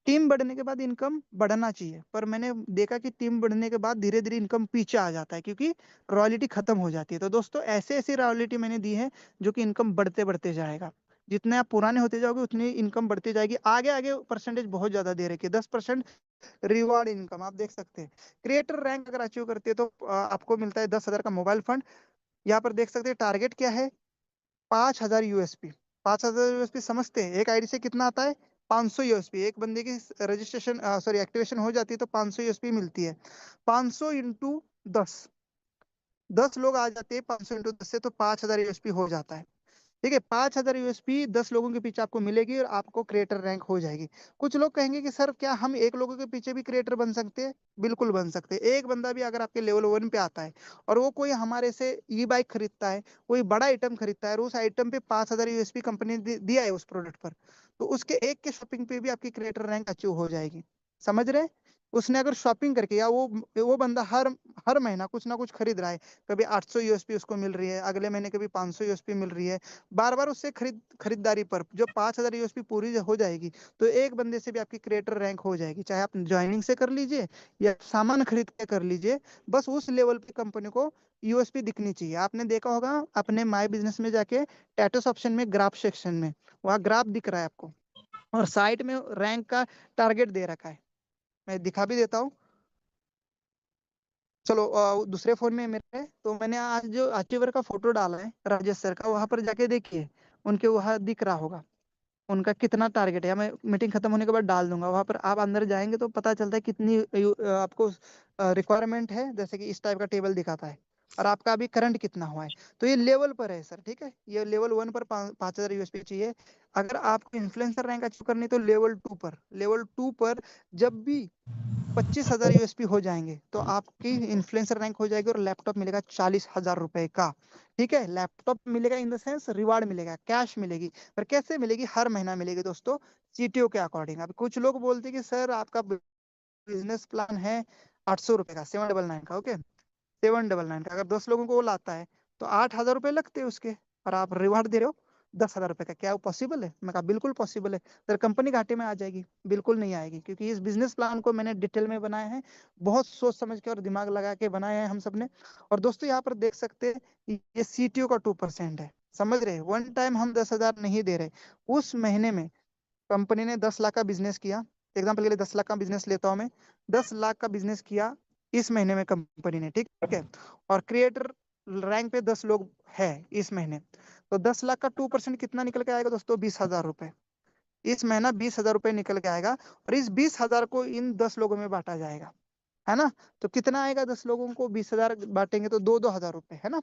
Speaker 1: टीम बढ़ने के बाद इनकम बढ़ना चाहिए, पर मैंने देखा कि टीम बढ़ने के बाद धीरे धीरे इनकम पीछे आ जाता है, क्योंकि रॉयल्टी खत्म हो जाती है। तो दोस्तों ऐसे ऐसी रॉयल्टी मैंने दी है जो कि इनकम बढ़ते बढ़ते जाएगा। जितने आप पुराने होते जाओगे उतनी इनकम बढ़ती जाएगी, आगे आगे परसेंटेज बहुत ज्यादा दे रखी है, 10% रिवॉर्ड इनकम आप देख सकते हैं। क्रिएटर रैंक अगर अचीव करते हैं तो आपको मिलता है 10,000 का मोबाइल फंड। यहाँ पर देख सकते हैं टारगेट क्या है, 5,000 USP। 5,000 USP समझते हैं, एक आईडी से कितना आता है? 500 USP। एक बंदे की रजिस्ट्रेशन सॉरी एक्टिवेशन हो जाती है तो 500 USP मिलती है। 500 इंटू 10, 10 लोग आ जाते हैं, 500 इंटू 10 से तो 5,000 USP हो जाता है, ठीक है। 5,000 USP 10 लोगों के पीछे आपको मिलेगी और आपको क्रिएटर रैंक हो जाएगी। कुछ लोग कहेंगे कि सर क्या हम 1 लोगों के पीछे भी क्रिएटर बन सकते हैं? बिल्कुल बन सकते हैं। एक बंदा भी अगर आपके लेवल 1 पे आता है और वो कोई हमारे से ई बाइक खरीदता है, कोई बड़ा आइटम खरीदता है, और उस आइटम पे 5,000 USP कंपनी ने दिया है उस प्रोडक्ट पर, तो उसके एक के शॉपिंग पे भी आपकी क्रिएटर रैंक अचीव हो जाएगी। समझ रहे हैं? उसने अगर शॉपिंग करके, या वो बंदा हर हर महीना कुछ ना कुछ खरीद रहा है, कभी 800 USP उसको मिल रही है, अगले महीने कभी 500 USP मिल रही है, बार बार उससे खरीदारी पर जो 5,000 USP पूरी हो जाएगी, तो एक बंदे से भी आपकी क्रिएटर रैंक हो जाएगी, चाहे आप ज्वाइनिंग से कर लीजिए या सामान खरीद के कर लीजिए, बस उस लेवल पे कंपनी को यूएसपी दिखनी चाहिए। आपने देखा होगा अपने माय बिजनेस में जाके स्टेटस ऑप्शन में ग्राफ सेक्शन में, वहाँ ग्राफ दिख रहा है आपको, और साइड में रैंक का टारगेट दे रखा है, मैं दिखा भी देता हूँ। चलो दूसरे फोन में मेरे, तो मैंने आज जो अचीवर का फोटो डाला है राजेश सर का, वहां पर जाके देखिए, उनके वहां दिख रहा होगा उनका कितना टारगेट है। मैं मीटिंग खत्म होने के बाद डाल दूंगा, वहां पर आप अंदर जाएंगे तो पता चलता है कितनी आपको रिक्वायरमेंट है, जैसे कि इस टाइप का टेबल दिखाता है। और आपका अभी करंट कितना हुआ है। तो ये लेवल पर है सर, ठीक है। ये लेवल 1 पर 5000 यूएसपी चाहिए। अगर आपको इन्फ्लुएंसर रैंक अचीव करनी है तो लेवल 2 पर जब भी 25,000 यूएसपी हो जाएंगे तो आपकी इन्फ्लुएंसर रैंक हो जाएगी और लैपटॉप मिलेगा 40,000 रुपए का। ठीक है, लैपटॉप मिलेगा इन द सेंस रिवार्ड मिलेगा, कैश मिलेगी। पर कैसे मिलेगी? हर महीना मिलेगी दोस्तों, सीटीओ के अकॉर्डिंग। अब कुछ लोग बोलते हैं कि सर आपका बिजनेस प्लान है 800 रुपए का, 799 का, ओके, 799 का। अगर 10 लोगों को वो लाता है तो 8,000 रुपए लगते हैं उसके, और आप रिवार्ड दे रहे हो 10,000 रुपए का। क्या वो पॉसिबल है? मैं कहा बिल्कुल पॉसिबल है। तो कंपनी घाटे में आ जाएगी? बिल्कुल नहीं आएगी, क्योंकि इस बिजनेस प्लान को मैंने डिटेल में बनाया है, बहुत सोच समझ के और दिमाग लगा के बनाया है हम सबने। और दोस्तों यहाँ पर देख सकते हैं ये सीटीओ का 2% है, समझ रहे हैं? वन टाइम हम 10,000 नहीं दे रहे। उस महीने में कंपनी ने 10 लाख का बिजनेस किया, एग्जाम्पल के लिए 10 लाख का बिजनेस लेता हूं मैं, 10 लाख का बिजनेस किया इस महीने में कंपनी ने, ठीक है। और क्रिएटर रैंक पे 10 लोग है इस महीने, तो 10 लाख का 2% कितना निकल के आएगा दोस्तों? 20,000 रुपए। इस महीना 20,000 रुपए निकल के आएगा, और इस 20,000 को इन 10 लोगों में बांटा जाएगा, है ना। तो कितना आएगा? 10 लोगों को 20,000 बांटेंगे तो 2,000 रुपए, है ना।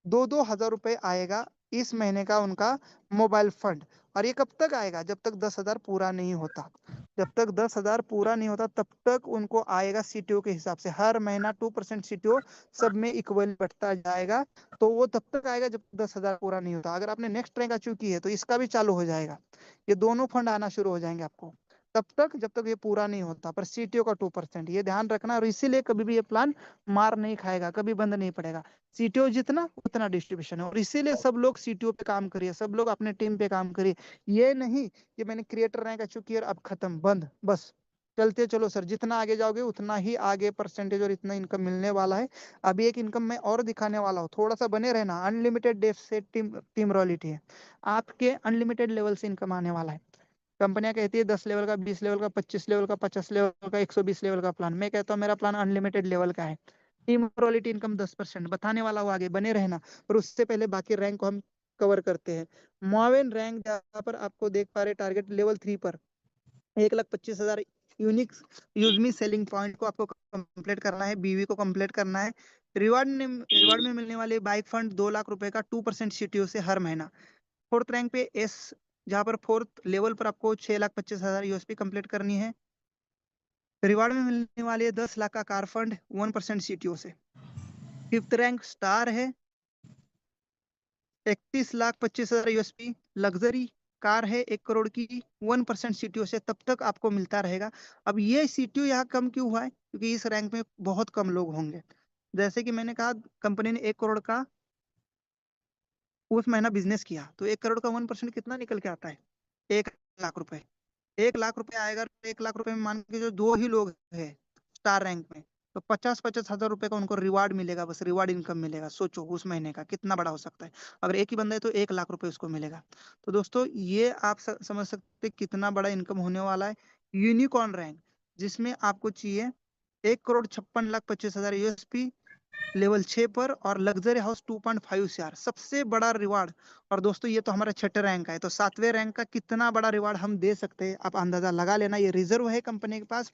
Speaker 1: 2,000 रुपए आएगा इस महीने का उनका मोबाइल फंड। और ये कब तक आएगा? जब तक 10,000 पूरा नहीं होता। जब तक 10,000 पूरा नहीं होता तब तक उनको आएगा सीटीओ के हिसाब से। हर महीना 2% सीटीओ सब में इक्वल बढ़ता जाएगा। तो वो तब तक आएगा जब तक 10,000 पूरा नहीं होता। अगर आपने नेक्स्ट रैंक अचीव की है तो इसका भी चालू हो जाएगा, ये दोनों फंड आना शुरू हो जाएंगे आपको तब तक जब तक ये पूरा नहीं होता। पर सीटीओ का 2%, ये ध्यान रखना। और इसीलिए कभी भी ये प्लान मार नहीं खाएगा, कभी बंद नहीं पड़ेगा। सीटीओ जितना उतना डिस्ट्रीब्यूशन है, और इसीलिए सब लोग सीटीओ पे काम करिए, सब लोग अपने टीम पे काम करिए। ये नहीं कि मैंने क्रिएटर रैंक अचीव किया अब खत्म, बंद, बस चलते चलो सर। जितना आगे जाओगे उतना ही आगे परसेंटेज और इतना इनकम मिलने वाला है। अभी एक इनकम मैं और दिखाने वाला हूँ, थोड़ा सा बने रहना। अनलिमिटेड डेफ से टीम टीम रॉयल्टी है, आपके अनलिमिटेड लेवल से इनकम आने वाला है। कंपनियां कहती है 10 लेवल का, 20 लेवल का, 25 लेवल का, 50 लेवल का, 120 लेवल का प्लान। मैं कहता हूँ मेरा प्लान अनलिमिटेड लेवल का है। टीम रॉयल्टी इनकम 10% बताने वाला हूँ, आगे बने रहना। पर उससे पहले बाकी रैंक को हम कवर करते हैं। मोवेन रैंक जहाँ पर आपको देख पा रहे, टारगेट लेवल 3 पर 1,25,000 यूनिक यूजमी सेलिंग पॉइंट को आपको कंप्लीट करना है, बीवी को कंप्लीट करना है। रिवार्ड में मिलने वाले बाइक फंड 2 लाख रुपए का 2% सीटीओ से हर महीना। फोर्थ रैंक पे एस, जहाँ पर फोर्थ लेवल पर आपको 6,25,000 यूएसपी कंप्लीट करनी है। रिवार्ड में मिलने वाली है 10 लाख का कार फंड 1% सीटीओ से। फिफ्थ रैंक स्टार है, 31,25,000 यूएसपी लग्जरी कार है 1 करोड़ की, 1% सीटीओ से तब तक आपको मिलता रहेगा। अब ये सीटीओ यहाँ कम क्यों हुआ है? क्योंकि इस रैंक में बहुत कम लोग होंगे। जैसे कि मैंने कहा, कंपनी ने 1 करोड़ का उस महीना बिजनेस किया, तो 1 करोड़ का 1% कितना निकल के आता है? 1 लाख रुपए। 1 लाख रुपए आएगा, 1 लाख रुपए में मान के जो 2 ही लोग हैं स्टार रैंक में, तो 50-50 हजार रुपए का उनको रिवार्ड मिलेगा, बस रिवार्ड इनकम मिलेगा। सोचो उस महीने का कितना बड़ा हो सकता है। अगर एक ही बंदा है तो 1 लाख रुपए उसको मिलेगा। तो दोस्तों ये आप समझ सकते हैं कितना बड़ा इनकम होने वाला है। यूनिकॉर्न रैंक, जिसमें आपको चाहिए 1,56,25,000 यूएसपी लेवल 6 पर, और लग्जरी हाउस 2.5 CR सबसे बड़ा रिवार्ड। और दोस्तों ये तो हमारा छठे रैंक का है, तो सातवें रैंक का कितना बड़ा रिवार्ड हम दे सकते हैं आप अंदाजा लगा लेना। ये रिजर्व है कंपनी के पास,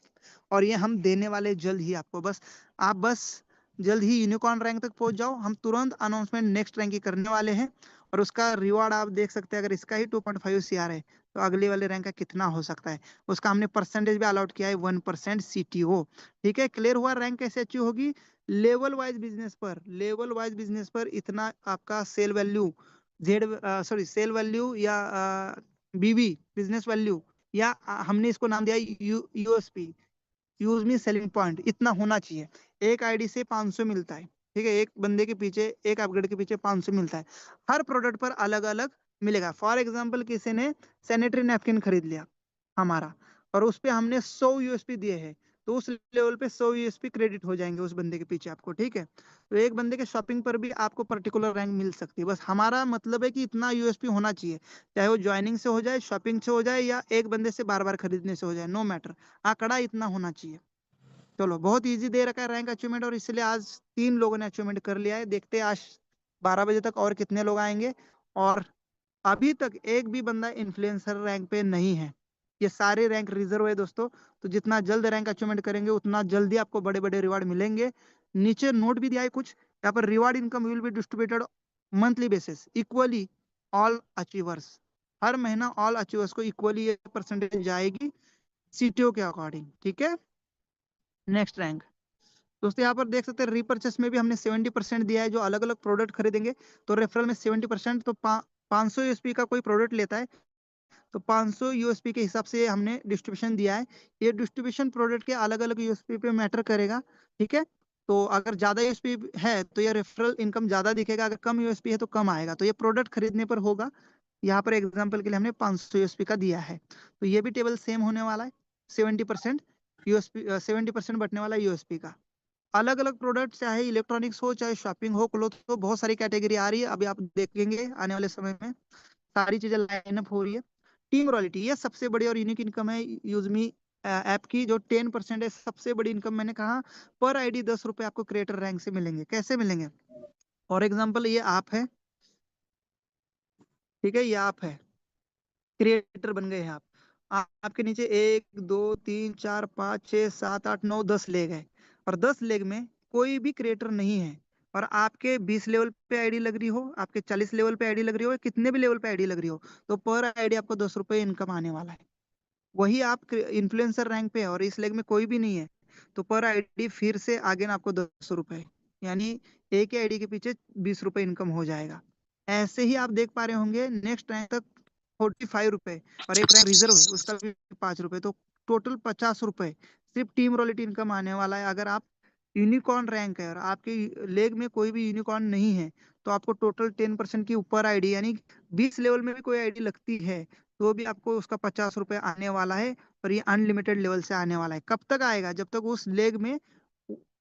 Speaker 1: और ये हम देने वाले जल्द ही आपको। बस जल्द ही यूनिकॉर्न रैंक तक पहुंच जाओ, हम तुरंत अनाउंसमेंट नेक्स्ट रैंक की करने वाले हैं। और उसका रिवार्ड आप देख सकते हैं, अगर इसका ही 2.5 CR है तो अगले वाले रैंक का कितना हो सकता है। उसका हमने परसेंटेज भी अलॉट किया है 1% सीटीओ। ठीक है, क्लियर हुआ? रैंक कैसे अचीव होगी? लेवल वाइज बिजनेस पर इतना आपका सेल वैल्यू, सेल वैल्यू या बीवी बिजनेस वैल्यू, या हमने इसको नाम दिया USP, use me selling point, इतना होना चाहिए। एक आईडी से 500 मिलता है, ठीक है। एक बंदे के पीछे, एक अपग्रेड के पीछे 500 मिलता है। हर प्रोडक्ट पर अलग अलग मिलेगा। फॉर एग्जाम्पल किसी ने सैनिटरी नैपकिन खरीद लिया हमारा, और उस पे हमने 100 यूएसपी दिए हैं, तो उस लेवल पे 100 यूएसपी क्रेडिट हो जाएंगे उस बंदे के पीछे आपको, ठीक है। तो एक बंदे के शॉपिंग पर भी आपको पर्टिकुलर रैंक मिल सकती है। बस हमारा मतलब है कि इतना यूएसपी होना चाहिए, चाहे वो ज्वाइनिंग से हो जाए, शॉपिंग से हो जाए, या एक बंदे से बार बार खरीदने से हो जाए, नो मैटर, आंकड़ा इतना होना चाहिए। चलो, बहुत इजी दे रखा है रैंक अचीवमेंट, और इसलिए आज 3 लोगों ने अचीवमेंट कर लिया है। देखते हैं आज 12 बजे तक और कितने लोग आएंगे। और अभी तक एक भी बंदा इन्फ्लुएंसर रैंक पे नहीं है, ये सारे रैंक रिजर्व है दोस्तों। तो जितना जल्द रैंक अचीवमेंट करेंगे उतना जल्दी आपको बड़े बड़े रिवार्ड मिलेंगे। नीचे नोट भी दिया है कुछ, यहाँ पर reward income will be distributed monthly basis equally all achievers. हर महीना ऑल अचीवर्स को इक्वली ये परसेंटेज जाएगी सीटीओ के अकॉर्डिंग, ठीक है। नेक्स्ट रैंक दोस्तों, यहाँ पर देख सकते हैं रीपर्चेस में भी हमने 70% दिया है। जो अलग अलग प्रोडक्ट खरीदेंगे तो रेफरल में 70%, तो 500 यूएसपी का कोई प्रोडक्ट लेता है तो 500 यूएसपी के हिसाब से हमने डिस्ट्रीब्यूशन दिया है। ये डिस्ट्रीब्यूशन प्रोडक्ट के अलग अलग यूएसपी पे मैटर करेगा, ठीक है। तो अगर ज्यादा यूएसपी है तो ये रेफरल इनकम ज्यादा दिखेगा, अगर कम यूएसपी है तो कम आएगा, तो ये प्रोडक्ट खरीदने पर होगा। यहाँ पर एग्जाम्पल के लिए हमने 500 यूएसपी का दिया है, तो ये भी टेबल सेम होने वाला है। 70% यूएसपी, 70% बटने वाला यूएसपी का। अलग अलग प्रोडक्ट चाहे इलेक्ट्रॉनिक्स हो चाहे शॉपिंग हो, क्लोथ हो, बहुत सारी कैटेगरी आ रही है, अभी आप देखेंगे आने वाले समय में सारी चीजें लाइन अप हो रही है। टीम रॉयल्टी ये सबसे बड़ी और यूनिक इनकम है यूजमी ऐप की, जो 10% है। सबसे बड़ी इनकम मैंने कहा, पर आईडी 10 रुपए आपको क्रिएटर रैंक से मिलेंगे। कैसे मिलेंगे? फॉर एग्जाम्पल ये ऐप है, ठीक है, ये ऐप है, क्रिएटर बन गए हैं आप। आपके नीचे 1 2 3 4 5 6 7 8 9 10 लेग है, और 10 लेग में कोई भी क्रिएटर नहीं है, और आपके 20 लेवल पे आईडी लग रही हो, आपके 40 लेवल पे आईडी लग रही हो, कितने भी लेवल पे आईडी लग रही हो, तो पर आईडी आपको 10 रुपए इनकम आने वाला है। वही आप इन्फ्लुएंसर रैंक पे है और इस लेग में कोई भी नहीं है, तो पर आईडी फिर से आगे ना आपको 10 रुपए, यानी एक ही आईडी के पीछे 20 रुपए इनकम हो जाएगा। ऐसे ही आप देख पा रहे होंगे नेक्स्ट रैंक तक 45 रुपए, और एक रैंक रिजर्व है उसका भी 5 रुपए, तो टोटल 50 रुपए सिर्फ टीम रॉयल्टी इनकम आने वाला है। अगर आप यूनिकॉर्न रैंक है और आपके लेग में कोई भी यूनिकॉर्न नहीं है, तो आपको टोटल 10% की ऊपर आईडी, यानी 20 लेवल में भी कोई आईडी लगती है तो भी आपको उसका 50 रुपए आने वाला है। और ये अनलिमिटेड लेवल से आने वाला है। कब तक आएगा? जब तक उस लेग में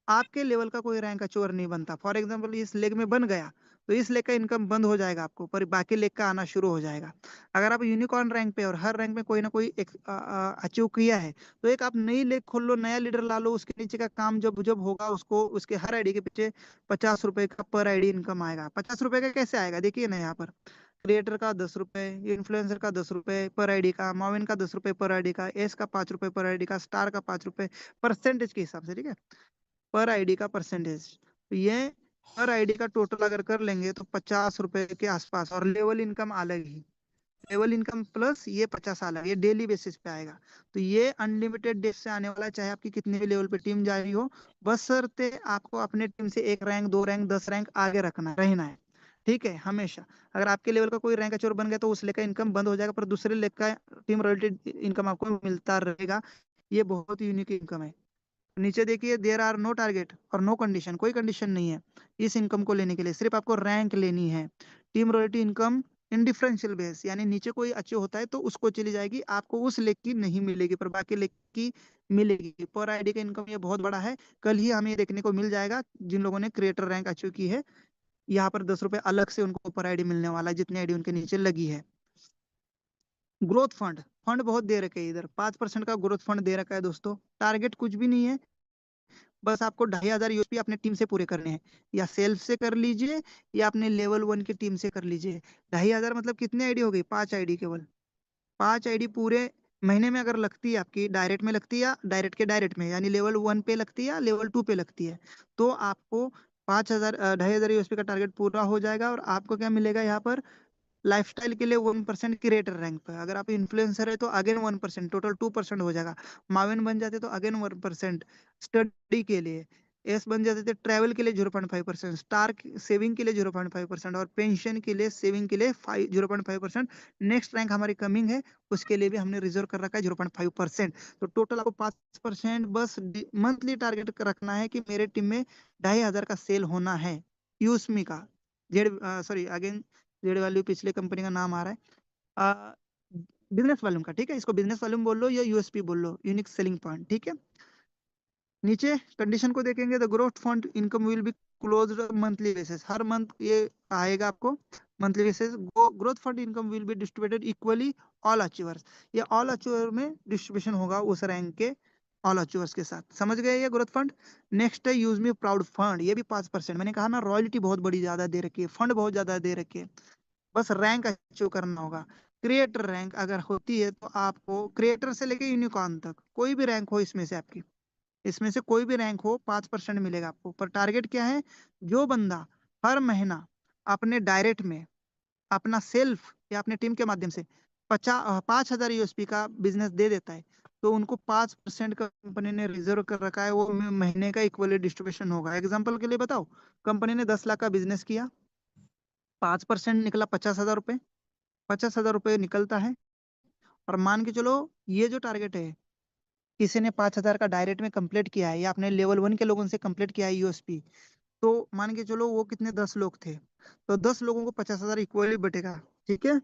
Speaker 1: आपके लेवल का कोई रैंक अचीवर नहीं बनता। फॉर एग्जाम्पल इस लेग में बन गया तो इस लेग का इनकम बंद हो जाएगा आपको, पर बाकी लेग का आना शुरू हो जाएगा। अगर आप यूनिकॉर्न रैंक पे और हर रैंक में कोई ना कोई अचीव किया है, तो एक आप नई लेग खोल लो, नया लीडर ला लो, उसके नीचे का काम जब जब होगा उसको उसके हर आईडी के पीछे 50 रुपए का पर आईडी इनकम आएगा। 50 रुपए का कैसे आएगा? देखिए ना, यहाँ पर क्रिएटर का 10 रुपए, इन्फ्लुएंसर का 10 रुपए पर आईडी का, माविन का 10 रुपए पर आईडी का, एस का 5 रुपए पर आईडी का, स्टार का 5 रुपए, परसेंटेज के हिसाब से, ठीक है, पर आईडी का परसेंटेज। तो ये पर आईडी का टोटल अगर कर लेंगे तो 50 रुपए के आसपास, और लेवल इनकम अलग ही, लेवल इनकम प्लस ये 50 अलग, ये डेली बेसिस पे आएगा। तो ये अनलिमिटेड डेज से आने वाला है, चाहे आपकी कितने भी लेवल पे टीम जा रही हो, बशर्ते आपको अपने टीम से 1 रैंक 2 रैंक 10 रैंक आगे रखना रहना है, ठीक है, हमेशा। अगर आपके लेवल का कोई रैंक अचोर बन गया तो उस लेग का इनकम बंद हो जाएगा, पर दूसरे लेग का टीम रॉयल्टी इनकम आपको मिलता रहेगा। ये बहुत यूनिक इनकम है। नीचे देखिए, देयर आर नो टारगेट और नो कंडीशन, कोई कंडीशन नहीं है इस इनकम को लेने के लिए, सिर्फ आपको रैंक लेनी है। Team royalty income in differential base, यानी नीचे कोई अच्छे होता है तो उसको चली जाएगी, आपको उस लेग की नहीं मिलेगी, पर बाकी लेग की मिलेगी। पर आईडी का इनकम ये बहुत बड़ा है। कल ही हमें देखने को मिल जाएगा जिन लोगों ने क्रिएटर रैंक अचीव की है, यहाँ पर 10 रुपए अलग से उनको पर आईडी मिलने वाला है जितनी आईडी उनके नीचे लगी है। ग्रोथ फंड, फंड बहुत दे रखे हैं इधर, 5% का ग्रोथ फंड दे रखा है दोस्तों। टारगेट कुछ भी नहीं है, बस आपको 2500 यूएसपी अपने टीम से पूरे करने हैं, या सेल्फ से कर लीजिए या अपने लेवल 1 की टीम से कर लीजिए। 2500 मतलब कितने आईडी हो गई? 5 आईडी केवल। 5 आईडी पूरे महीने में अगर लगती है आपकी, डायरेक्ट में लगती है या डायरेक्ट के डायरेक्ट में, यानी लेवल 1 पे लगती है या लेवल 2 पे लगती है, तो आपको 2500 यूएसपी का टारगेट पूरा हो जाएगा। और आपको क्या मिलेगा यहाँ पर? लाइफस्टाइल के लिए 1% क्रिएटर रैंक पे, अगर आप इन्फ्लुएंसर है तो अगेन 1%, टोटल 2% हो जाएगा। माविन बन जाते तो अगेन 1%, स्टडी के लिए एस बन जाते थे, ट्रैवल के लिए 0.5%, स्टार सेविंग के लिए 0.5%, और पेंशन के लिए सेविंग के लिए 0.5%। नेक्स्ट रैंक हमारी कमिंग है, उसके लिए भी हमने रिजर्व कर रखा है 0.5%। तो टोटल आपको 5% बस मंथली टारगेट रखना है कि मेरे टीम में 2500 का सेल होना है यूसमी का। Z sorry again, Z value पिछले कंपनी का नाम आ रहा है, बिजनेस वॉल्यूम का, ठीक है, इसको बिजनेस वॉल्यूम बोल लो या यूएसपी बोल लो, यूनिक सेलिंग पॉइंट, ठीक है। नीचे कंडीशन को देखेंगे, the growth fund income will be close monthly basis, her month ये आएगा आपको monthly basis. Growth fund income will be distributed equally all achievers, ये ऑल अचीवर में डिस्ट्रीब्यूशन होगा उस रैंक के ऑल अचीवर्स के साथ। समझ गए ये ग्रोथ फंड? नेक्स्ट है यूज मी प्राउड फंड, ये भी 5%। मैंने कहा ना, रॉयल्टी बहुत बड़ी ज्यादा दे रखी है, फंड बहुत ज्यादा दे रखे है, बस रैंक अचीव करना होगा। क्रिएटर रैंक अगर होती है तो आपको क्रिएटर से लेके यूनिकॉर्न तक कोई भी रैंक हो इसमें से आपकी, इसमें से कोई भी रैंक हो 5% मिलेगा आपको। पर टारगेट क्या है, जो बंदा हर महीना अपने डायरेक्ट में अपना सेल्फ या अपने टीम के माध्यम से 5,000 यूएसपी का बिजनेस दे देता है, तो उनको 5% कंपनी ने रिजर्व कर रखा है, वो महीने का इक्वली डिस्ट्रीब्यूशन होगा। एग्जाम्पल के लिए बताओ, कंपनी ने 10 लाख का बिजनेस किया, 5% निकला 50,000 रुपए, 50,000 रुपए निकलता है। और मान के चलो ये जो टारगेट है, किसी ने 5,000 का डायरेक्ट में कंप्लीट किया है या अपने लेवल 1 के लोगों से कंप्लीट किया है यूएसपी, तो मान के चलो वो कितने 10 लोग थे, तो 10 लोगों को 50,000 इक्वली बटेगा। ठीक है,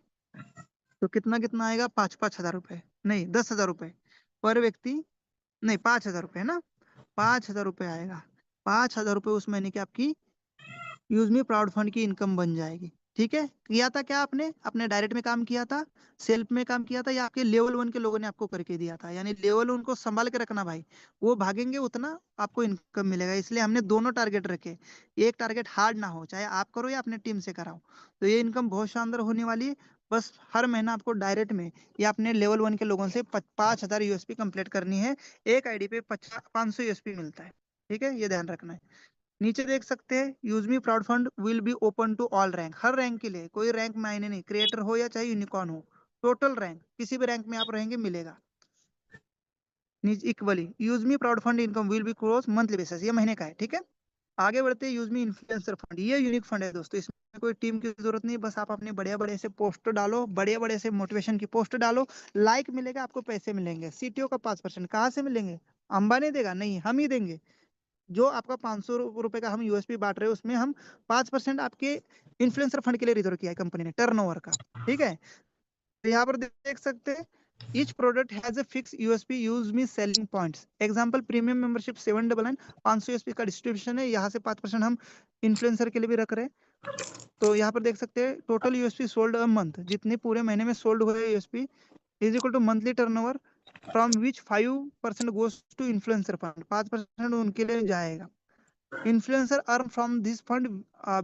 Speaker 1: तो कितना कितना आएगा, 5,000 रुपए, नहीं 10,000 रुपए पर व्यक्ति, नहीं 5,000 रुपए ना, 5,000 रुपए आएगा। 5,000 रुपए उस महीने की आपकी यूजमी प्राउड फंड की इनकम बन जाएगी। ठीक है, किया था क्या आपने, अपने डायरेक्ट में काम किया था, सेल्फ में काम किया था, या आपके लेवल 1 के लोगों ने आपको करके दिया था। यानी लेवल उनको संभाल के रखना भाई, वो भागेंगे उतना आपको इनकम मिलेगा। इसलिए हमने दोनों टारगेट रखे, एक टारगेट हार्ड ना हो, चाहे आप करो या अपने टीम से कराओ, तो ये इनकम बहुत शानदार होने वाली है। बस हर महीना आपको डायरेक्ट में या अपने लेवल 1 के लोगों से 5,000 यूएसपी कंप्लीट करनी है। एक आईडी पे 500 यूएसपी मिलता है। ठीक है, ये ध्यान रखना है। नीचे देख सकते हैं, use me proud fund will be open to all rank, हर रैंक के लिए, कोई रैंक मायने नहीं, क्रिएटर हो या चाहे यूनिकॉर्न हो, टोटल रैंक किसी भी रैंक में आप रहेंगे मिलेगा। नीचे equally use me proud fund income will B cross monthly basis, ये महीने का है। ठीक है, आगे बढ़ते हैं, यूज मी इन्फ्लुएंसर फंड, ये यूनिक फंड है दोस्तों, इसमें कोई टीम की जरूरत नहीं, बस आप अपने बड़े बड़े से पोस्ट डालो, बड़े बड़े से मोटिवेशन की पोस्ट डालो, लाइक मिलेगा, आपको पैसे मिलेंगे। सीटीओ का 5% कहाँ से मिलेंगे, अंबानी देगा नहीं, हम ही देंगे। जो आपका 500 रुपए का हम यूएसपी बांट रहे हैं, उसमें हम 5% आपके इन्फ्लुएंसर फंड के लिए रिजर्व किया है कंपनी ने, टर्नओवर का। ठीक है, तो यहाँ पर देख सकते हैं, each product has a fix USP use me selling points. Example premium membership 799, 500 USP का डिस्ट्रीब्यूशन है, यहाँ से 5% हम इन्फ्लुएंसर के लिए भी रख रहे हैं। तो यहाँ पर देख सकते हैं, total USP sold a month, जितने पूरे महीने में सोल्ड हुए USP is equal to monthly turnover, from which 5% goes to influencer fund, 5% उनके लिए जाएगा। Influencer earn from this fund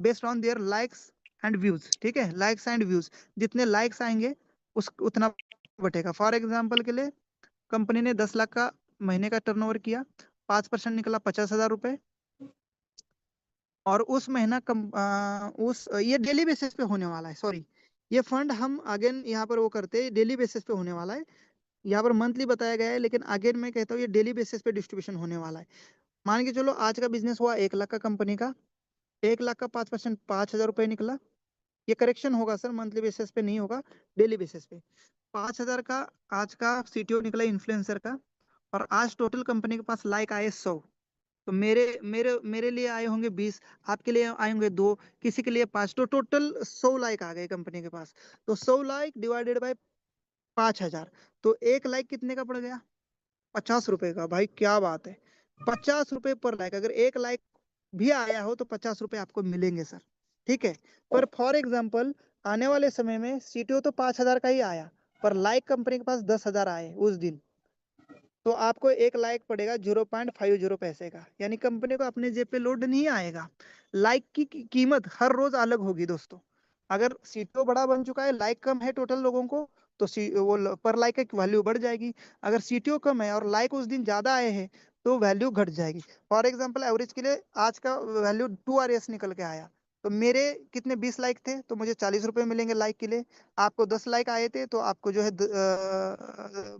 Speaker 1: based on their likes and views. ठीक है, लाइक्स एंड व्यूज, जितने लाइक्स आएंगे उस उतना बटेगा। फॉर एग्जाम्पल के लिए, कंपनी ने 10 लाख का महीने का टर्नओवर किया, 5% निकला 50,000 रुपए, और उस महीना ये डेली बेसिस पे होने वाला है, सॉरी, ये फंड हम अगेन यहाँ पर वो करते हैं, डेली बेसिस पे होने वाला है। यहाँ पर मंथली बताया गया है, लेकिन अगेन मैं कहता हूँ ये डेली बेसिस पे डिस्ट्रीब्यूशन होने वाला है। मान के चलो आज का बिजनेस हुआ 1 लाख का कंपनी का, 1 लाख का 5% 5,000 रुपए निकला। ये करेक्शन होगा सर, मंथली बेसिस पे नहीं होगा, डेली बेसिस पे। 5,000 का आज का सीटीओ निकला इन्फ्लुएंसर का, और आज टोटल कंपनी के पास लाइक आए 100, तो मेरे मेरे मेरे लिए आए होंगे 20, आपके लिए आए होंगे 2, किसी के लिए 5, तो टोटल 100 लाइक आ गए कंपनी के पास। तो 100 लाइक डिवाइडेड बाय 5,000, तो एक लाइक कितने का पड़ गया, 50 रुपए का। भाई क्या बात है, 50 रुपए पर लाइक, अगर एक लाइक भी आया हो तो 50 रुपए आपको मिलेंगे सर। ठीक है, पर फॉर एग्जाम्पल आने वाले समय में सीटीओ तो 5,000 का ही आया, पर लाइक कंपनी के पास 10,000 आए उस दिन, तो आपको एक लाइक पड़ेगा 0.50 पैसे का, यानी कंपनी को अपने जेब पे लोड नहीं आएगा। लाइक की कीमत हर रोज अलग होगी दोस्तों। अगर सीटीओ बड़ा बन चुका है, लाइक कम है टोटल लोगों को, तो वो पर लाइक की वैल्यू बढ़ जाएगी। अगर सीटीओ कम है और लाइक उस दिन ज्यादा आए हैं, तो वैल्यू घट जाएगी। फॉर एग्जाम्पल एवरेज के लिए आज का वैल्यू 2 RS निकल के आया, तो मेरे कितने 20 लाइक थे, तो मुझे 40 रुपए मिलेंगे लाइक के लिए। आपको 10 लाइक आए थे, तो आपको जो है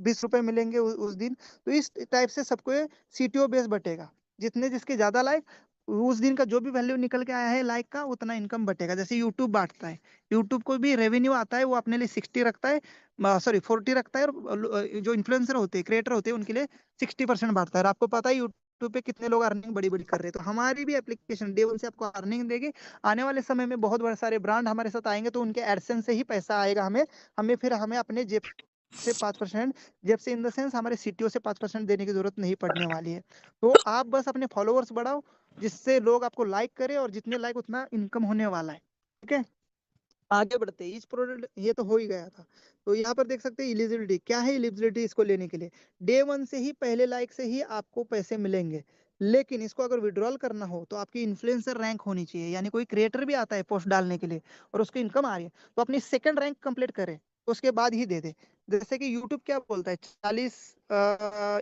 Speaker 1: 20 रुपए मिलेंगे उस दिन। तो इस टाइप से सबको सीटीओ बेस बटेगा, जितने जिसके ज्यादा लाइक, उस दिन का जो भी वैल्यू निकल के आया है लाइक का, उतना इनकम बटेगा। जैसे यूट्यूब बांटता है, यूट्यूब को भी रेवेन्यू आता है, वो अपने लिए 60 रखता है, सॉरी 40 रखता है, और जो इन्फ्लुएंसर होते हैं, क्रिएटर होते हैं, उनके लिए 60% बांटता है। और आपको पता है यूट्यूब पे कितने लोग अर्निंग बड़ी बड़ी कर रहे हैं, तो हमारी भी एप्लीकेशन डे 1 से आपको अर्निंग देगी। आने वाले समय में बहुत बड़े सारे ब्रांड हमारे साथ आएंगे, तो उनके एडसेंस से ही पैसा आएगा हमें, फिर हमें अपने जेब से 5%, जेब से इन द सेंस हमारे सीटीओ से 5% देने की जरूरत नहीं पड़ने वाली है। तो आप बस अपने फॉलोअर्स बढ़ाओ, जिससे लोग आपको लाइक करें, और जितने लाइक उतना इनकम होने वाला है। ठीक है, आगे बढ़ते हैं। इस प्रोडक्ट ये तो हो ही गया था, तो यहाँ पर देख सकते हैं एलिजिबिलिटी क्या है। एलिजिबिलिटी इसको लेने के लिए डे 1 से ही, पहले लाइक से ही आपको पैसे मिलेंगे, लेकिन इसको अगर विड्रॉल करना हो तो आपकी इन्फ्लुएंसर रैंक होनी चाहिए। यानी कोई क्रिएटर भी आता है पोस्ट डालने के लिए और उसकी इनकम आ रही है, तो अपनी सेकंड रैंक कंप्लीट करे, उसके बाद ही दे दे। जैसे कि यूट्यूब क्या बोलता है,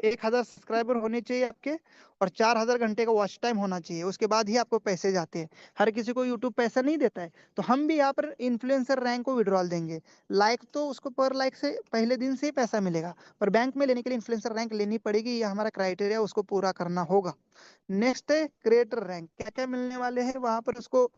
Speaker 1: 1000 सब्सक्राइबर होने चाहिए आपके और 4000 घंटे का वॉच टाइम होना चाहिए, उसके बाद ही आपको पैसे जाते हैं। हर किसी को यूट्यूब पैसा नहीं देता है, तो हम भी यहाँ पर इन्फ्लुएंसर रैंक को विड्रॉल देंगे। लाइक तो उसको पर लाइक से पहले दिन से ही पैसा मिलेगा, पर बैंक में लेने के लिए इन्फ्लुएंसर रैंक लेनी पड़ेगी, ये हमारा क्राइटेरिया, उसको पूरा करना होगा। नेक्स्ट है क्रिएटर रैंक। क्या क्या मिलने वाले हैं वहां पर, उसको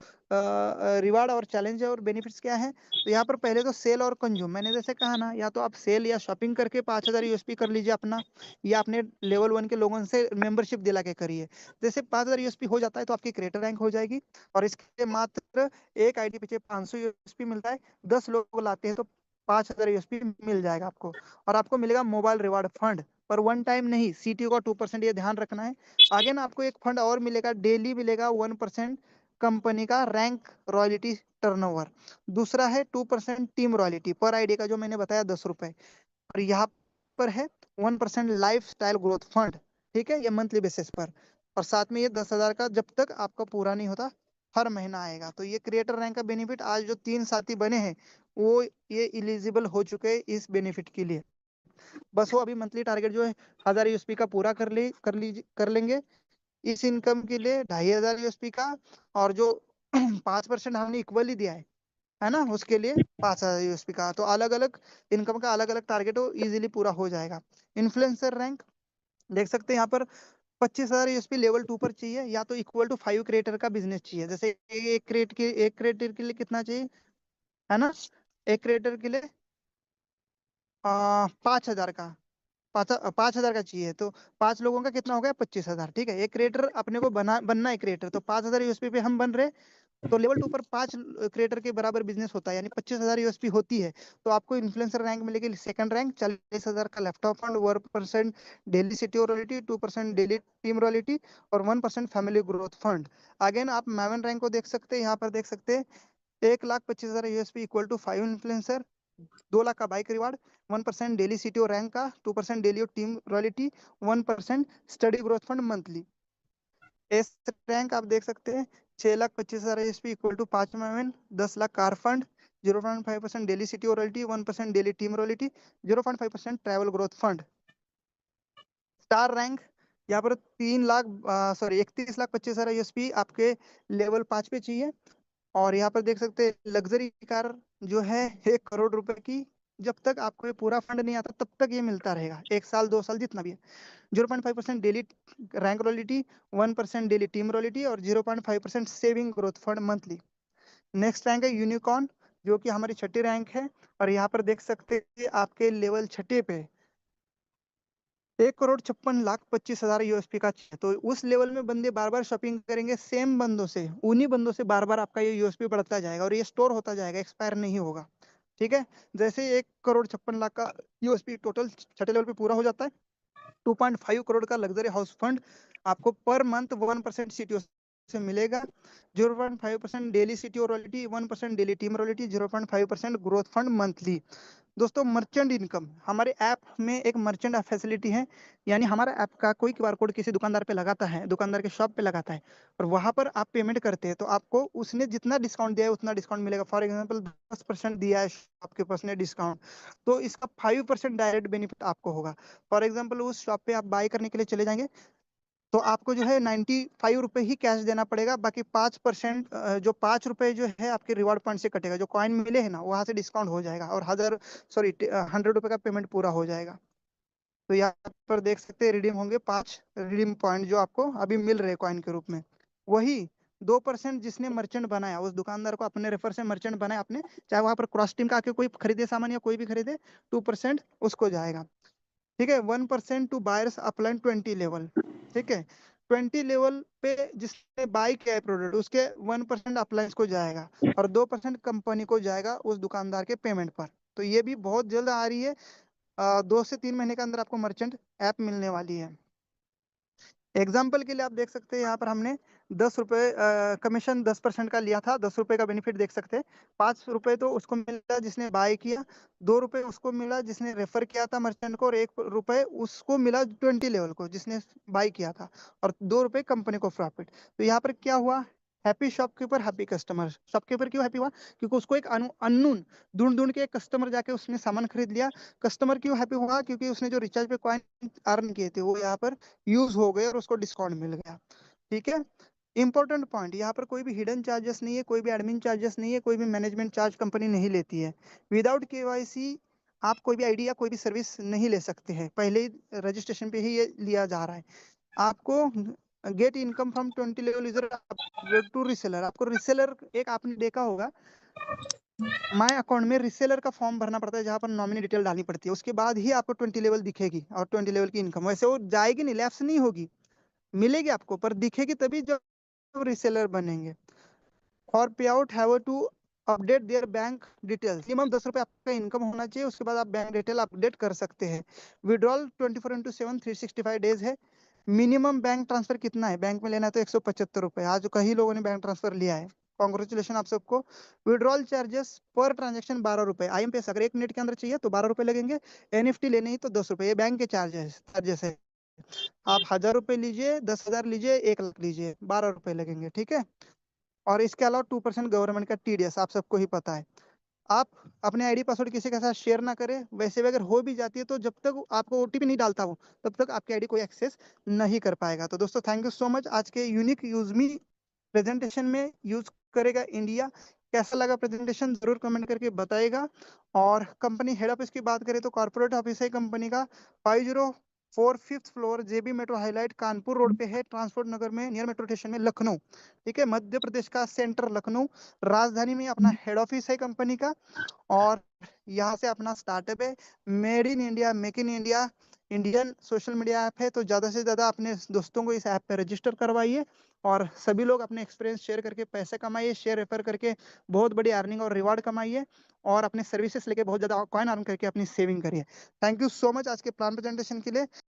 Speaker 1: रिवार्ड और चैलेंज और बेनिफिट्स क्या है। तो यहाँ पर पहले तो सेल और कंज्यूम, मैंने जैसे कहा ना, या तो आप सेल या शॉपिंग करके 5000 यूएसपी कर लीजिए अपना, या अपने लेवल 1 के लोगों से मेंबरशिप दिला के करिए। जैसे 5000 यूएसपी हो जाता है तो आपकी क्रिएटर रैंक हो जाएगी, और इसके मात्र एक आईडी पीछे 500 यूएसपी मिलता है। 10 लोग लाते हैं तो 5000 यूएसपी मिल जाएगा आपको। और आपको मिलेगा मोबाइल रिवार्ड फंड, पर वन टाइम नहीं, सीटीओ का 2%, ये ध्यान रखना है। आगे ना आपको एक फंड और मिलेगा, डेली मिलेगा 1% कंपनी का रैंक रॉयल्टी टर्नओवर। दूसरा है 2% टीम रॉयल्टी पर आईडी का, जो मैंने बताया 10 रुपए। और यहाँ पर है 1% लाइफ स्टाइल ग्रोथ फंड, ठीक है, ये मंथली बेसिस पर। और साथ में ये 10,000 का जब तक आपका पूरा नहीं होता हर महीना आएगा। तो ये क्रिएटर रैंक का बेनिफिट, आज जो 3 साथी बने हैं वो ये इलिजिबल हो चुके हैं इस बेनिफिट के लिए। बस वो अभी मंथली टारगेट जो है 1000 यूएसपी का पूरा कर लेंगे। इस इनकम के लिए 2500 यूएसपी का, और जो 5% हमने इक्वली दिया है ना, उसके लिए 5000 यूएसपी का। तो अलग अलग इनकम का अलग अलग टारगेट हो, इजीली पूरा हो जाएगा। इन्फ्लुएंसर रैंक देख सकते हैं यहाँ पर, 25,000 यूएसपी लेवल 2 पर चाहिए, या तो इक्वल टू 5 क्रिएटर का बिजनेस चाहिए। जैसे एक क्रिएटर के लिए कितना चाहिए, है ना, एक क्रिएटर के लिए 5000 का, 5,000 का चाहिए, तो 5 लोगों का कितना हो गया, 25,000। ठीक है, एक क्रिएटर अपने को बनना है क्रिएटर, तो 5000 यूएसपी पे हम बन रहे। तो लेवल 2 पर 5 क्रिएटर के बराबर बिजनेस होता है, यानी 25,000 यूएसपी होती है। तो आपको इन्फ्लुएंसर रैंक मिलेगी, सेकंड रैंक 40,000 का laptop fund, 1% daily city royalty, 2% daily team royalty, और 1% फैमिली ग्रोथ फंड। अगेन आप मैवन रैंक को देख सकते हैं, यहाँ पर देख सकते हैं 1,25,000 USP equal to 5 influencer, 2 lakh का bike reward, 1% daily CTO rank का, 2% daily team royalty, 1% study growth fund monthly. S rank आप देख सकते हैं 6,25,000 SP equal to 5 10 lakh car fund, 0.5% daily city royalty, 1% daily team royalty, 0.5% travel growth fund. Star rank यहाँ पर 31,25,000 USP आपके level 5 पे चाहिए। और यहाँ पर देख सकते हैं लग्जरी कार जो है 1 करोड़ रुपए की, जब तक आपको ये पूरा फंड नहीं आता तब तक ये मिलता रहेगा, 1 साल 2 साल जितना भी है। 0.5% daily rank royalty, 1% daily team royalty, और 0.5% saving growth fund monthly. Next rank है यूनिकॉर्न, जो कि हमारी छठी रैंक है। और यहाँ पर देख सकते हैं आपके लेवल छठे पे 1,56,25,000 यूएसपी का चाहिए। तो उस लेवल में बंदे बार बार शॉपिंग करेंगे सेम बंदों से, उन्हीं बंदों से बार बार आपका ये यूएसपी बढ़ता जाएगा, और ये स्टोर होता जाएगा, एक्सपायर नहीं होगा। ठीक है, जैसे 1,56,00,000 का यूएसपी टोटल छठे लेवल पे पूरा हो जाता है, 2.5 करोड़ का लग्जरी हाउस फंड आपको पर मंथ 1% सीटीओ से मिलेगा, 0.5% daily CTO royalty, 1% daily team royalty, 0.5% growth fund monthly. दोस्तों मर्चेंट इनकम, हमारे ऐप में एक मर्चेंट फैसिलिटी है, यानी हमारा ऐप का कोई क्यूआर कोड किसी दुकानदार पे लगाता है, दुकानदार के शॉप पे लगाता है, और वहां पर आप पेमेंट करते हैं, तो आपको उसने जितना डिस्काउंट दिया है उतना डिस्काउंट मिलेगा। फॉर एग्जांपल 10% दिया है आपके पास ने डिस्काउंट, तो इसका 5% डायरेक्ट बेनिफिट आपको होगा। फॉर एग्जाम्पल उस शॉप पे आप बाय करने के लिए चले जाएंगे, तो आपको जो है 95 रुपए ही कैश देना पड़ेगा, बाकी 5% जो 5 रुपए जो है आपके रिवार्ड पॉइंट से कटेगा, जो कॉइन मिले है ना वहां से डिस्काउंट हो जाएगा, और 100 रुपए का पेमेंट पूरा हो जाएगा। तो यहाँ पर देख सकते हैं रिडीम होंगे 5 रिडीम पॉइंट जो आपको अभी मिल रहे हैं कॉइन के रूप में। वही 2% जिसने मर्चेंट बनाया, उस दुकानदार को अपने रेफर से मर्चेंट बनाया आपने, चाहे वहां पर क्रॉस टीम का आके कोई खरीदे सामान या कोई भी खरीदे, 2% उसको जाएगा। ठीक है, 1% टू बायर्स अपलाइन 20 लेवल। ठीक है, 20 लेवल पे जिसने बाई किया है प्रोडक्ट, उसके 1% अपलाइंस को जाएगा, और 2% कंपनी को जाएगा उस दुकानदार के पेमेंट पर। तो ये भी बहुत जल्द आ रही है, 2 से 3 महीने के अंदर आपको मर्चेंट ऐप मिलने वाली है। एग्जाम्पल के लिए आप देख सकते हैं यहाँ पर हमने 10 रुपए कमीशन 10% का लिया था, 10 रुपए का बेनिफिट देख सकते हैं। 5 रुपए तो उसको मिला जिसने बाय किया, 2 रुपए उसको मिला जिसने रेफर किया था मर्चेंट को, और 1 रुपए उसको मिला 20 लेवल को जिसने बाय किया था, और 2 रुपए कंपनी को प्रॉफिट। तो यहाँ पर क्या हुआ, happy shopkeeper happy customer. Shopkeeper क्यों हैप्पी हुआ? क्योंकि उसको एक अननोन ढूंढ ढूंढ के एक कस्टमर जाके उसने सामान खरीद लिया। कस्टमर क्यों हैप्पी हुआ? क्योंकि उसने जो रिचार्ज पे कॉइन अर्न किए थे वो यहाँ पर यूज हो गए और उसको डिस्काउंट मिल गया। ठीक है, इंपॉर्टेंट पॉइंट, यहाँ पर कोई भी हिडन चार्जेस नहीं है, कोई भी एडमिन चार्जेस नहीं है, कोई भी मैनेजमेंट चार्ज कंपनी नहीं लेती है। विदाउट केवाईसी आप कोई भी आईडी या कोई भी सर्विस नहीं ले सकते हैं, पहले ही रजिस्ट्रेशन पे ही ये लिया जा रहा है। आपको get income from 20 level user to reseller, आपको रिसेलर एक आपने देखा होगा माय अकाउंट में रिसेलर का फॉर्म भरना पड़ता है जहां पर नॉमिनी डिटेल डालनी पड़ती है, उसके बाद ही आपको 20 लेवल दिखेगी और 20 लेवल की इनकम। वैसे वो जाएगी नहीं, लैप्स नहीं होगी, मिलेगी आपको, पर दिखेगी तभी जब रिसेलर बनेंगे। और pay out have to update their bank details, minimum 10 रुपए आपका इनकम होना चाहिए, उसके बाद आप बैंक डिटेल अपडेट कर सकते हैं। विड्रॉल 24/7 365 डेज है। मिनिमम बैंक ट्रांसफर कितना है? बैंक में लेना है तो 175 रुपए। आज कई लोगों ने बैंक ट्रांसफर लिया है, कॉन्ग्रेचुलेशन आप सबको। विड्रॉल चार्जेस पर ट्रांजेक्शन 12 रुपए। IMPS अगर 1 मिनट के अंदर चाहिए तो 12 रुपए लगेंगे। NFT लेने ही तो 10 रुपए, ये बैंक के चार्जेस है। आप 1000 रुपए लीजिए, 10,000 लीजिए, 1 लाख लीजिए, 12 रुपए लगेंगे। ठीक है, और इसके अलावा 2% गवर्नमेंट का TDS आप सबको ही पता है। आप अपने आईडी पासवर्ड किसी के साथ शेयर ना करें। वैसे भी अगर हो भी जाती है तो जब तक आपको OTP नहीं डालता वो, तब तक आपकी आईडी कोई एक्सेस नहीं कर पाएगा। तो दोस्तों थैंक यू सो मच। आज के यूनिक यूजमी प्रेजेंटेशन में यूज करेगा इंडिया। कैसा लगा प्रेजेंटेशन जरूर कमेंट करके बताइएगा। और कंपनी हेड ऑफिस की बात करें तो कॉर्पोरेट ऑफिस है कंपनी का 504 5th floor, JB metro highlight, Kanpur road पे है, ट्रांसपोर्ट नगर में, नियर मेट्रो स्टेशन में, लखनऊ। ठीक है, मध्य प्रदेश का सेंटर लखनऊ, राजधानी में अपना हेड ऑफिस है कंपनी का। और यहाँ से अपना स्टार्टअप है, made in India, make in India, Indian social media app है। तो ज्यादा से ज्यादा अपने दोस्तों को इस ऐप पे रजिस्टर करवाइए और सभी लोग अपने एक्सपीरियंस शेयर करके पैसे कमाइए, शेयर रेफर करके बहुत बड़ी अर्निंग और रिवार्ड कमाइए और अपने सर्विसेज लेके बहुत ज्यादा कॉइन अर्न करके अपनी सेविंग करिए। थैंक यू सो मच आज के प्लान प्रेजेंटेशन के लिए।